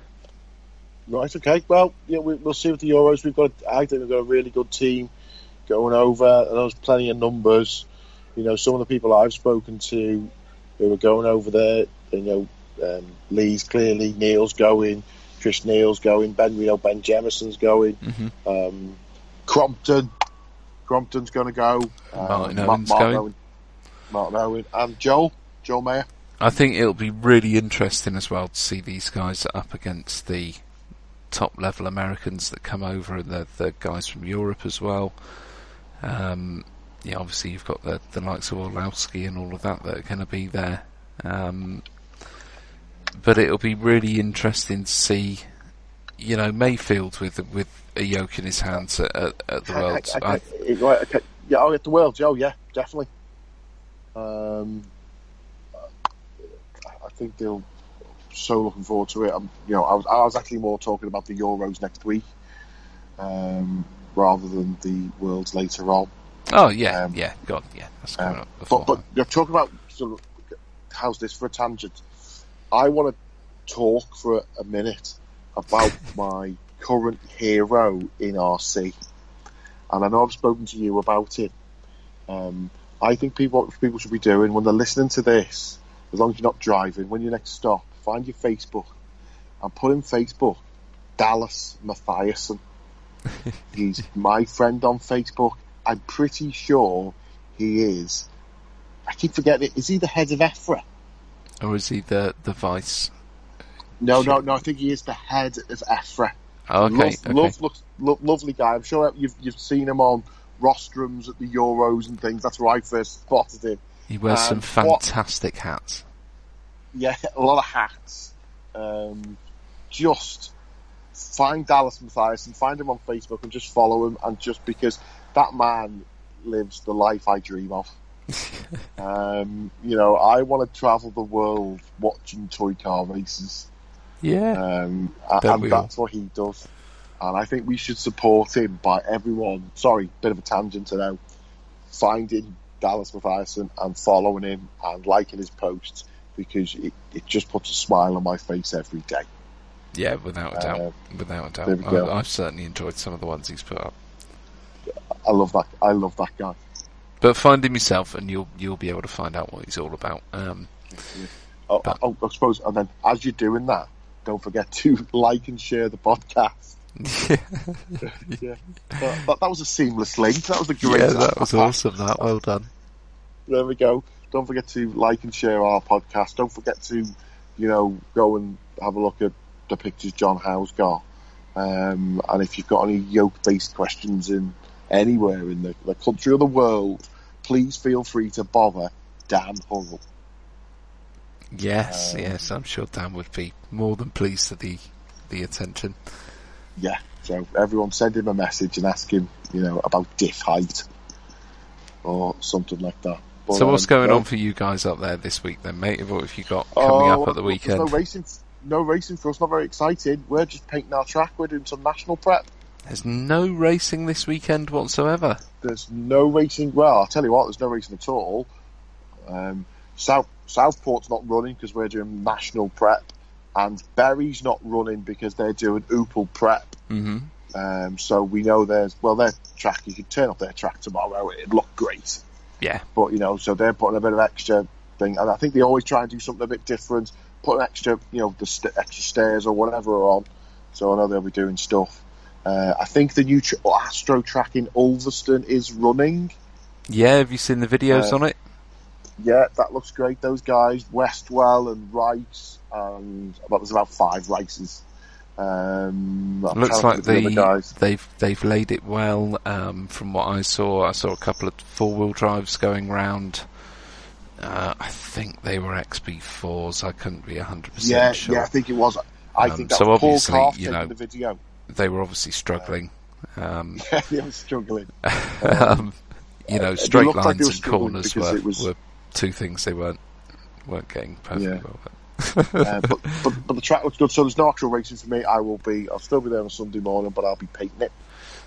Right, okay. Well, we'll see with the Euros. I think we've got a really good team going over. There's plenty of numbers. Some of the people I've spoken to who are going over there, Lee's clearly, Neil's going, Chris Neil's going, Ben Jemison's going, Crompton's going to go, Martin Owen's going. Martin Owen, and Joel Mayer. I think it'll be really interesting as well to see these guys up against the top level Americans that come over, and the guys from Europe as well. Obviously you've got the likes of Orlowski and all of that are going to be there. But it'll be really interesting to see, Mayfield with a yoke in his hands at the Worlds. At the Worlds, yeah, definitely. I think they'll. So looking forward to it. I was actually more talking about the Euros next week, rather than the Worlds later on. Oh yeah, God, yeah, that's coming up before. But you're talking about sort of, how's this for a tangent? I want to talk for a minute about my current hero in RC, and I know I've spoken to you about it. I think people should be doing when they're listening to this, as long as you're not driving, when you next stop, find your Facebook and put in Facebook Dallas Mathiasen. He's my friend on Facebook. I'm pretty sure he is. I keep forgetting it. Is he the head of EFRA? Or is he the vice? No. I think he is the head of EFRA. Oh, okay. Lovely guy. I'm sure you've seen him on rostrums at the Euros and things. That's where I first spotted him. He wears some fantastic hats. Yeah, a lot of hats. Just find Dallas Mathiasen, find him on Facebook and just follow him, and just because that man lives the life I dream of. I want to travel the world watching toy car races. Yeah. And that's what he does. And I think we should support him by everyone. Sorry, bit of a tangent now. Finding Dallas Mathiasen and following him and liking his posts, because it just puts a smile on my face every day. Yeah, without a doubt. There we go. I've certainly enjoyed some of the ones he's put up. I love that guy. But find him yourself, and you'll be able to find out what he's all about. I suppose, and then as you're doing that, don't forget to like and share the podcast. Yeah. That was a seamless link. That was a great. Yeah, that was awesome. That, well done. There we go. Don't forget to like and share our podcast. Don't forget to, go and have a look at the pictures John Howe's got. And if you've got any yoke-based questions in anywhere in the country or the world, please feel free to bother Dan Hurrell. Yes, I'm sure Dan would be more than pleased for the attention. Yeah, so everyone send him a message and ask him, about diff height or something like that. But, so what's going on for you guys up there this week then, mate? What have you got coming up at the weekend? No racing for us, not very exciting. We're just painting our track, we're doing some national prep. There's no racing this weekend whatsoever. There's no racing, well, I'll tell you what, there's no racing at all. Southport's not running because we're doing national prep, and Bury's not running because they're doing Opel prep. Mm-hmm. So we know their track, you could turn up their track tomorrow, it'd look great. Yeah. But, so they're putting a bit of extra thing, and I think they always try and do something a bit different, put an extra, the extra stairs or whatever on. So I know they'll be doing stuff. I think the new Astro track in Ulverston is running. Yeah, have you seen the videos on it? Yeah, that looks great. Those guys, Westwell and Rice, and there's about 5 races. Looks like they've laid it well. From what I saw a couple of 4-wheel drives going round. I think they were XB4s. I couldn't be 100% sure. Yeah, I think it was. I think that so was obviously, Paul Carr taking the video. They were obviously struggling. Yeah, they were struggling. Straight lines and corners were two things they weren't getting perfectly well at. But the track looks good, so there's no actual racing for me. I'll still be there on Sunday morning, but I'll be painting it.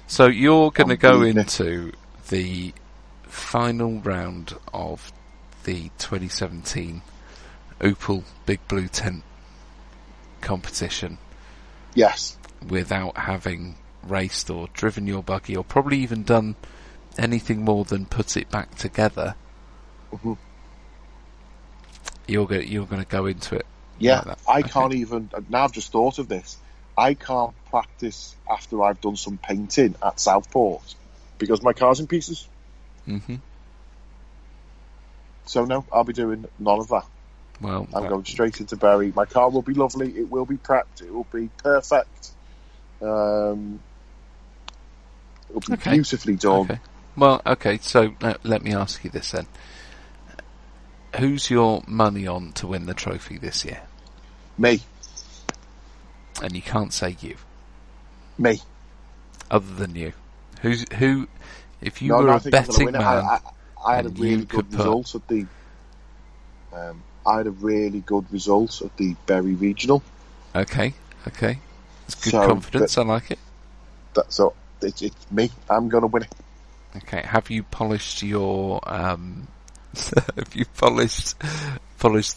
So you're going to go into the final round of the 2017 Opel Big Blue Tent competition. Yes. Without having raced or driven your buggy, or probably even done anything more than put it back together. Mm-hmm. You're going to go into it. Yeah, like that. I can't even. Now I've just thought of this. I can't practice after I've done some painting at Southport because my car's in pieces. Mm-hmm. So no, I'll be doing none of that. Well, I'm going straight into Bury. My car will be lovely. It will be prepped. It will be perfect. It will be beautifully done. Okay. Well, okay. So let me ask you this then: who's your money on to win the trophy this year? Me. And you can't say you. Me. Other than you, who? If you were a betting man, I had a really good result at the. I had a really good result at the Bury Regional. Okay. It's good confidence. I like it. It's me. I'm going to win it. Okay. Have you polished your? Have you polished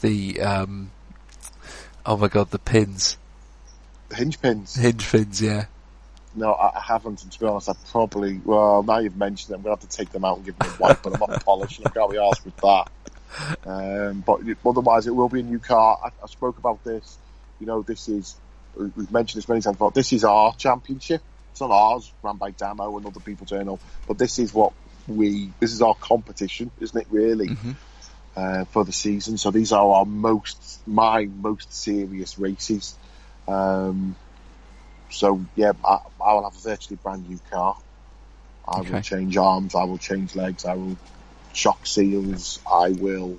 the? Oh my God, the pins. The hinge pins. Hinge pins, yeah. No, I haven't. And to be honest, now you've mentioned it, I'm going to have to take them out and give them a wipe, but I'm not polishing. I can't be arsed with that. But otherwise, it will be a new car. I spoke about this. This is, we've mentioned this many times before, this is our championship. It's not ours, run by Damo and other people turn up. But this is this is our competition, isn't it, really, for the season. So these are my most serious races. So yeah, I will have a virtually brand new car. I will change arms, I will change legs, I will shock seals, I will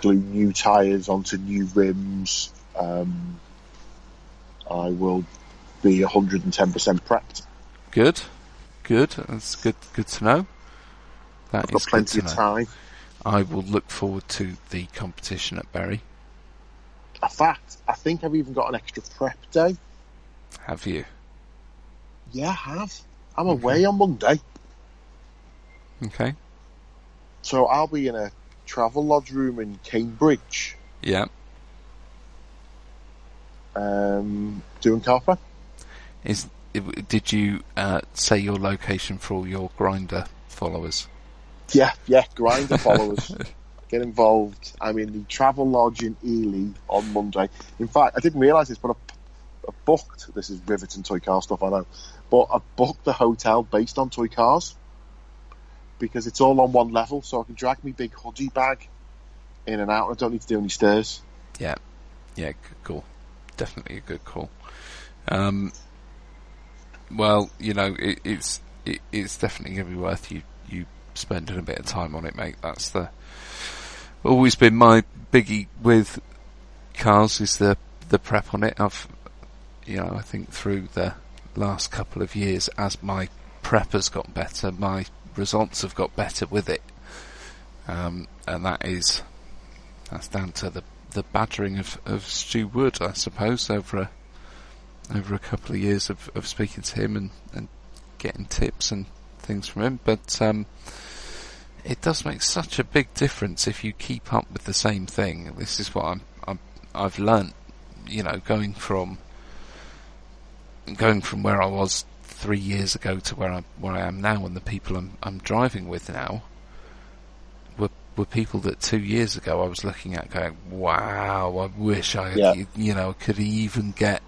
glue new tyres onto new rims. I will be 110% prepped. Good. That's good to know. I've got plenty of time. I will look forward to the competition at Bury. In fact, I think I've even got an extra prep day. Have you? Yeah, I have. I'm away on Monday. Okay. So I'll be in a travel lodge room in Cambridge. Yeah. Doing car prep. Did you say your location for all your Grindr followers? Yeah, Grindr followers. Get involved. I'm in the travel lodge in Ely on Monday. In fact, I didn't realise this, but I booked, this is Riveting toy car stuff, I know, but I booked the hotel based on toy cars because it's all on one level, so I can drag my big hoodie bag in and out. I don't need to do any stairs. Yeah, good call. Definitely a good call. Well, it's it's definitely going to be worth you spending a bit of time on it, mate. That's always been my biggie with cars, is the prep on it. I think through the last couple of years, as my prep has got better, my results have got better with it, and that's down to the badgering of Stu Wood, I suppose, over a couple of years of speaking to him and getting tips and things from him. But it does make such a big difference if you keep up with the same thing. This is what I've learnt, going from where I was 3 years ago to where I am now, and the people I'm driving with now were people that 2 years ago I was looking at going, wow, I wish I could even get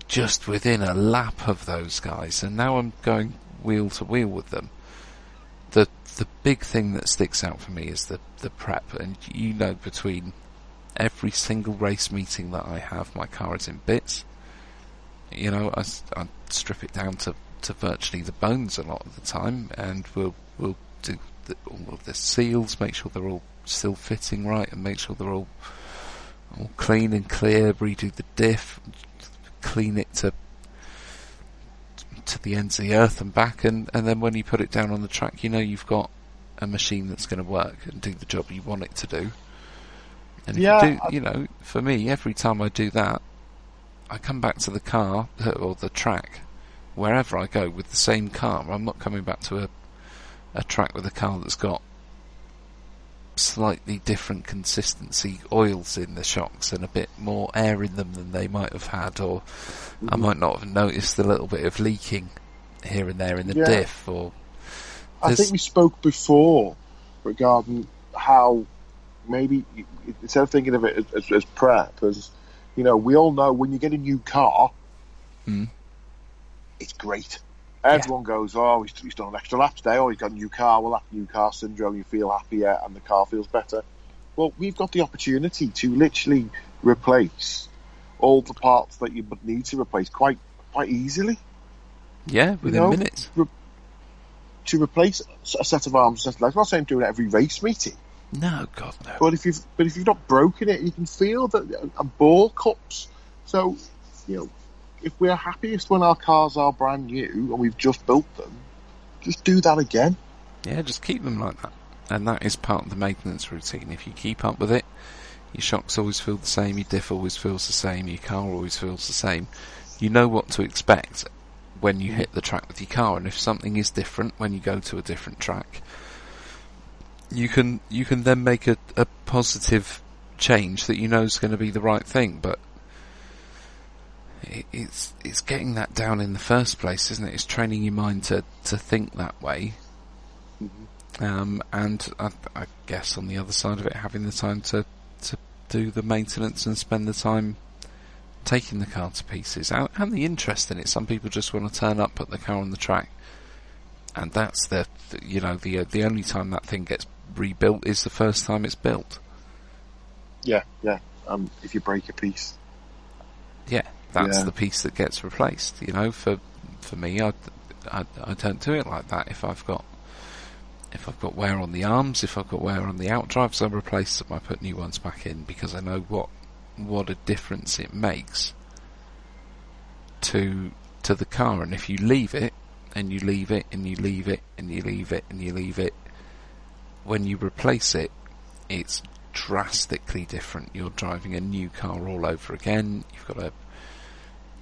just within a lap of those guys, and now I'm going wheel to wheel with them. The big thing that sticks out for me is the prep, and between every single race meeting that I have, my car is in bits. I strip it down to virtually the bones a lot of the time, and we'll do all of the seals, make sure they're all still fitting right, and make sure they're all clean and clear, redo the diff, clean it to the ends of the earth and back, and then when you put it down on the track, you've got a machine that's going to work and do the job you want it to do. And if you do, for me, every time I do that, I come back to the car or the track wherever I go with the same car. I'm not coming back to a track with a car that's got slightly different consistency oils in the shocks and a bit more air in them than they might have had, or I might not have noticed a little bit of leaking here and there in the diff. Or I think we spoke before regarding how maybe instead of thinking of it as prep, as we all know when you get a new car, it's great. Everyone goes, oh, he's done an extra lap today, or he's got a new car. Well, that new car syndrome, you feel happier and the car feels better. Well, we've got the opportunity to literally replace all the parts that you would need to replace quite easily. Yeah, within minutes. To replace a set of arms, a set of legs. I'm not saying do it every race meeting. No, God, no. But if you've not broken it, you can feel that, and ball cups. So, if we're happiest when our cars are brand new and we've just built them, just do that again. Yeah, just keep them like that. And that is part of the maintenance routine. If you keep up with it, your shocks always feel the same, your diff always feels the same, your car always feels the same. You know what to expect when you hit the track with your car, and if something is different when you go to a different track, you can then make a positive change that is going to be the right thing. But it's getting that down in the first place, isn't it? It's training your mind to think that way. And I guess on the other side of it, having the time to do the maintenance and spend the time taking the car to pieces, and the interest in it. Some people just want to turn up, put the car on the track, and that's the only time that thing gets rebuilt is the first time it's built. Yeah. If you break a piece, that's the piece that gets replaced. For me, I don't do it like that. If I've got wear on the arms, if I've got wear on the outdrives, I replace them. I put new ones back in because I know what a difference it makes to the car. And if you leave it and you leave it and you leave it and you leave it and you leave it, when you replace it, it's drastically different. You're driving a new car all over again. You've got to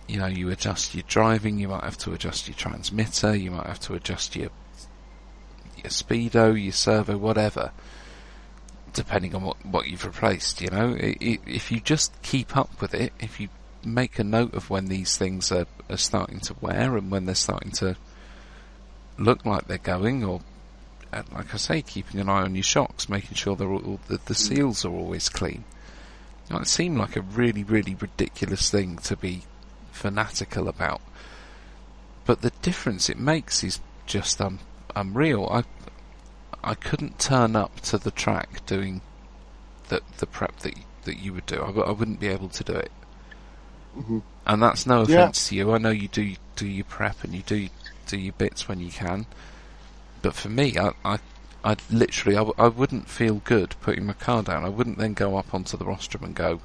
you adjust your driving, you might have to adjust your transmitter, you might have to adjust your speedo, your servo, whatever, depending on what you've replaced. If you just keep up with it, if you make a note of when these things are starting to wear and when they're starting to look like they're going, or like I say, keeping an eye on your shocks, making sure the seals are always clean. It seemed like a really, really ridiculous thing to be fanatical about, but the difference it makes is just unreal. I couldn't turn up to the track doing the prep that you would do. I wouldn't be able to do it. And that's no offence to you. I know you do your prep and you do do your bits when you can. But for me, I literally, I wouldn't feel good putting my car down. I wouldn't then go up onto the rostrum and go,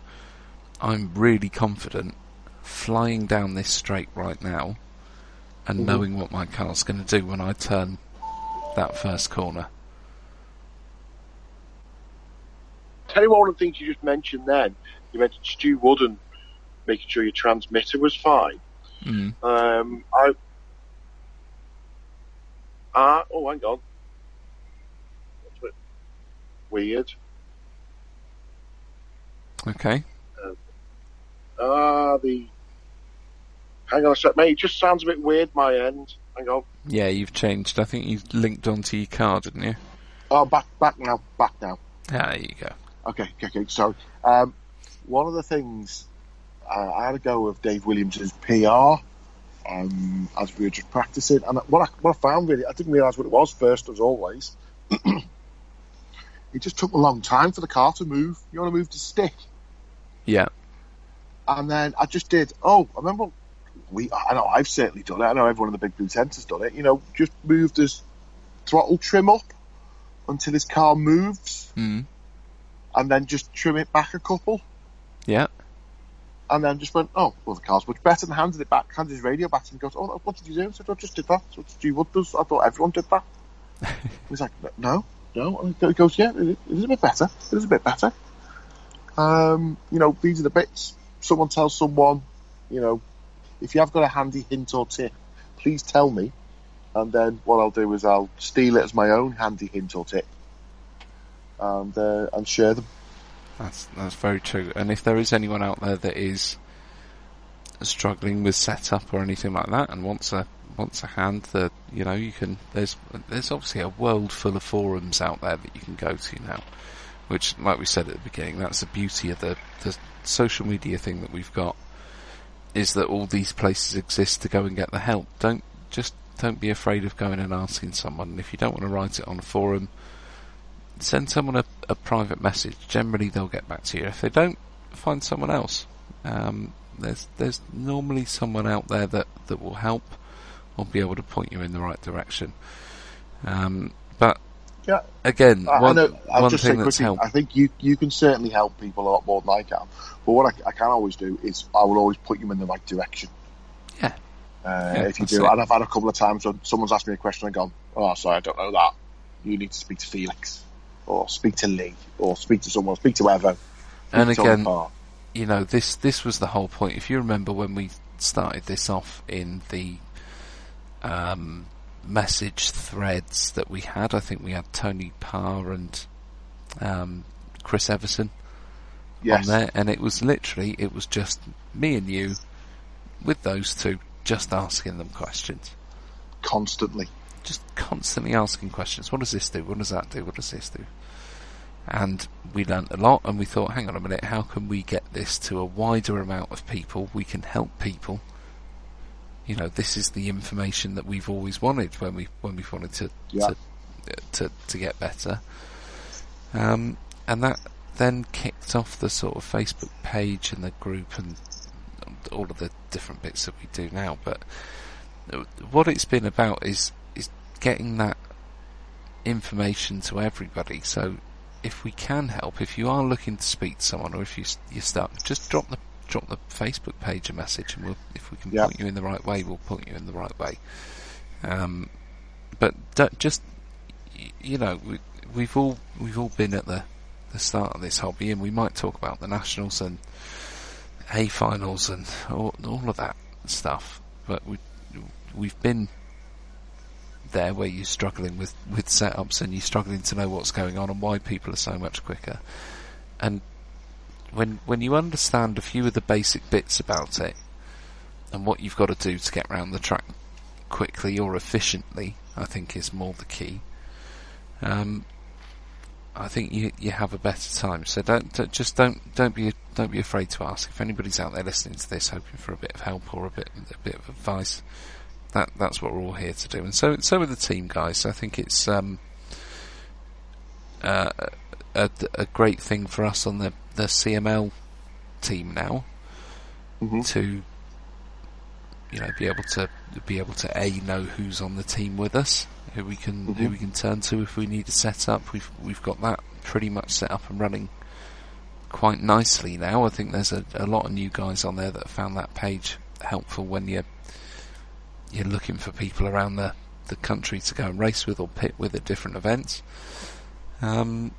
I'm really confident flying down this straight right now and knowing what my car's going to do when I turn that first corner. Tell you one of the things you just mentioned then. You mentioned Stu Wood and making sure your transmitter was fine. Oh, hang on. That's a bit weird. Okay. Hang on a sec, mate. It just sounds a bit weird, my end. Hang on. Yeah, you've changed. I think you've linked onto your car, didn't you? Oh, back now. Ah, there you go. Okay, sorry. One of the things, I had a go of Dave Williams' PR as we were just practicing, and what I found really, I didn't realise what it was first, as always. It just took a long time for the car to move. You want to move to stick. Yeah. And then I just did, I remember, I know I've certainly done it, I know everyone in the Big Blue Tent has done it, just moved his throttle trim up until his car moves. And then just trim it back a couple. Yeah. And then just went, the car's much better, and handed his radio back, and goes, what did you do? I said, I just did that. That's what Stu Wood does. I thought everyone did that. He's like, no. And he goes, yeah, it is a bit better. It is a bit better. These are the bits. Someone tells someone, if you have got a handy hint or tip, please tell me. And then what I'll do is I'll steal it as my own handy hint or tip. And share them. That's very true. And if there is anyone out there that is struggling with setup or anything like that, and wants a hand, that you can. There's obviously a world full of forums out there that you can go to now. Which, like we said at the beginning, that's the beauty of the social media thing that we've got. Is that all these places exist to go and get the help. Don't be afraid of going and asking someone. And if you don't want to write it on a forum, send someone a private message. Generally, they'll get back to you. If they don't, find someone else. There's normally someone out there that will help or be able to point you in the right direction. But yeah, again, one just thing say that's quickly, helped. I think you can certainly help people a lot more than I can. But what I can always do is I will always put you in the right direction. Yeah. If you do, and I've had a couple of times when someone's asked me a question and gone, sorry, I don't know that. You need to speak to Felix, or speak to Lee, or speak to someone, speak to Evo. And again, this was the whole point. If you remember when we started this off in the message threads that we had, I think we had Tony Parr and Chris Everson on there, and it was just me and you with those two, just asking them questions. Constantly. Just constantly asking questions. What does this do? What does that do? What does this do? And we learnt a lot, and we thought, hang on a minute, how can we get this to a wider amount of people? We can help people. This is the information that we've always wanted when we've wanted to get better. And that then kicked off the sort of Facebook page and the group and all of the different bits that we do now. But what it's been about is getting that information to everybody. So if we can help, if you are looking to speak to someone, or if you're stuck, just drop the Facebook page a message, and if we can point you in the right way, we'll point you in the right way. But we've all been at the start of this hobby, and we might talk about the nationals and A finals and all of that stuff. But we've been there where you're struggling with setups, and you're struggling to know what's going on and why people are so much quicker. And when you understand a few of the basic bits about it and what you've got to do to get around the track quickly or efficiently, I think is more the key. I think you have a better time. So don't be afraid to ask. If anybody's out there listening to this, hoping for a bit of help or a bit of advice, that's what we're all here to do. And so are the team guys. So I think it's a great thing for us on the CML team now to be able to know who's on the team with us, who we can turn to if we need a setup. We've got that pretty much set up and running quite nicely now. I think there's a lot of new guys on there that have found that page helpful when you're looking for people around the country to go and race with or pit with at different events. And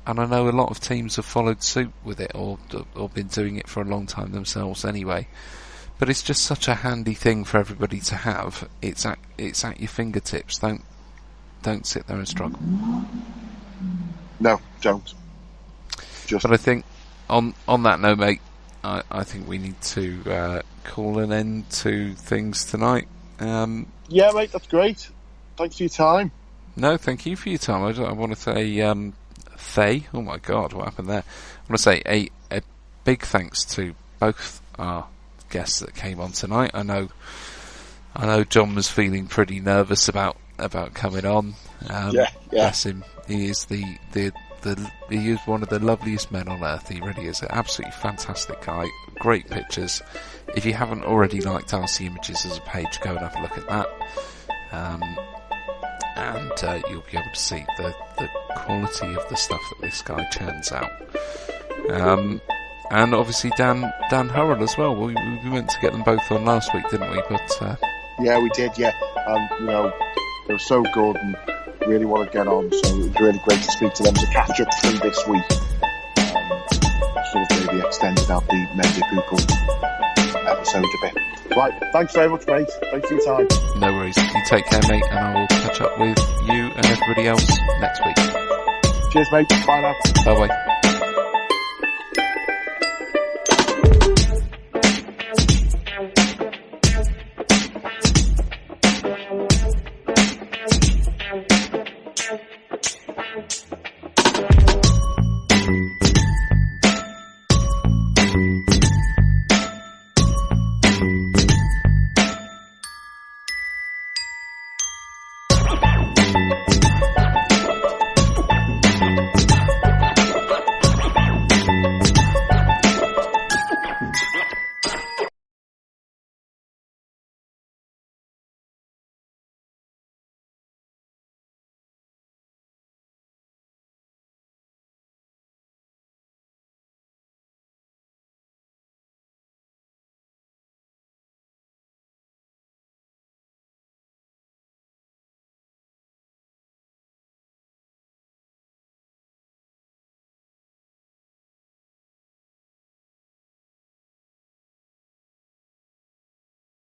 I know a lot of teams have followed suit with it or been doing it for a long time themselves anyway. But it's just such a handy thing for everybody to have. It's at your fingertips. Don't sit there and struggle. No, don't. But I think on that note, mate, I think we need to call an end to things tonight. Yeah, mate, that's great. Thanks for your time. No, thank you for your time. I want to say, Faye. Oh my God, what happened there? I want to say a big thanks to both our guests that came on tonight. I know John was feeling pretty nervous about coming on. Yeah. Bless him. He is he is one of the loveliest men on earth. He really is an absolutely fantastic guy. Great pictures. If you haven't already liked Arsey Images as a page, go and have a look at that. And you'll be able to see the quality of the stuff that this guy churns out. And obviously Dan Hurrell as well. We meant to get them both on last week, didn't we? But yeah, we did. Yeah, and they were so good and really want to get on. So it was really great to speak to them, to catch up through this week. Sort of maybe extended out the Mendy Poople episode a bit. Right, thanks very much, mate. Thanks for your time. No worries. You take care, mate, and I will catch up with you and everybody else next week. Cheers, mate. Bye now. Bye bye.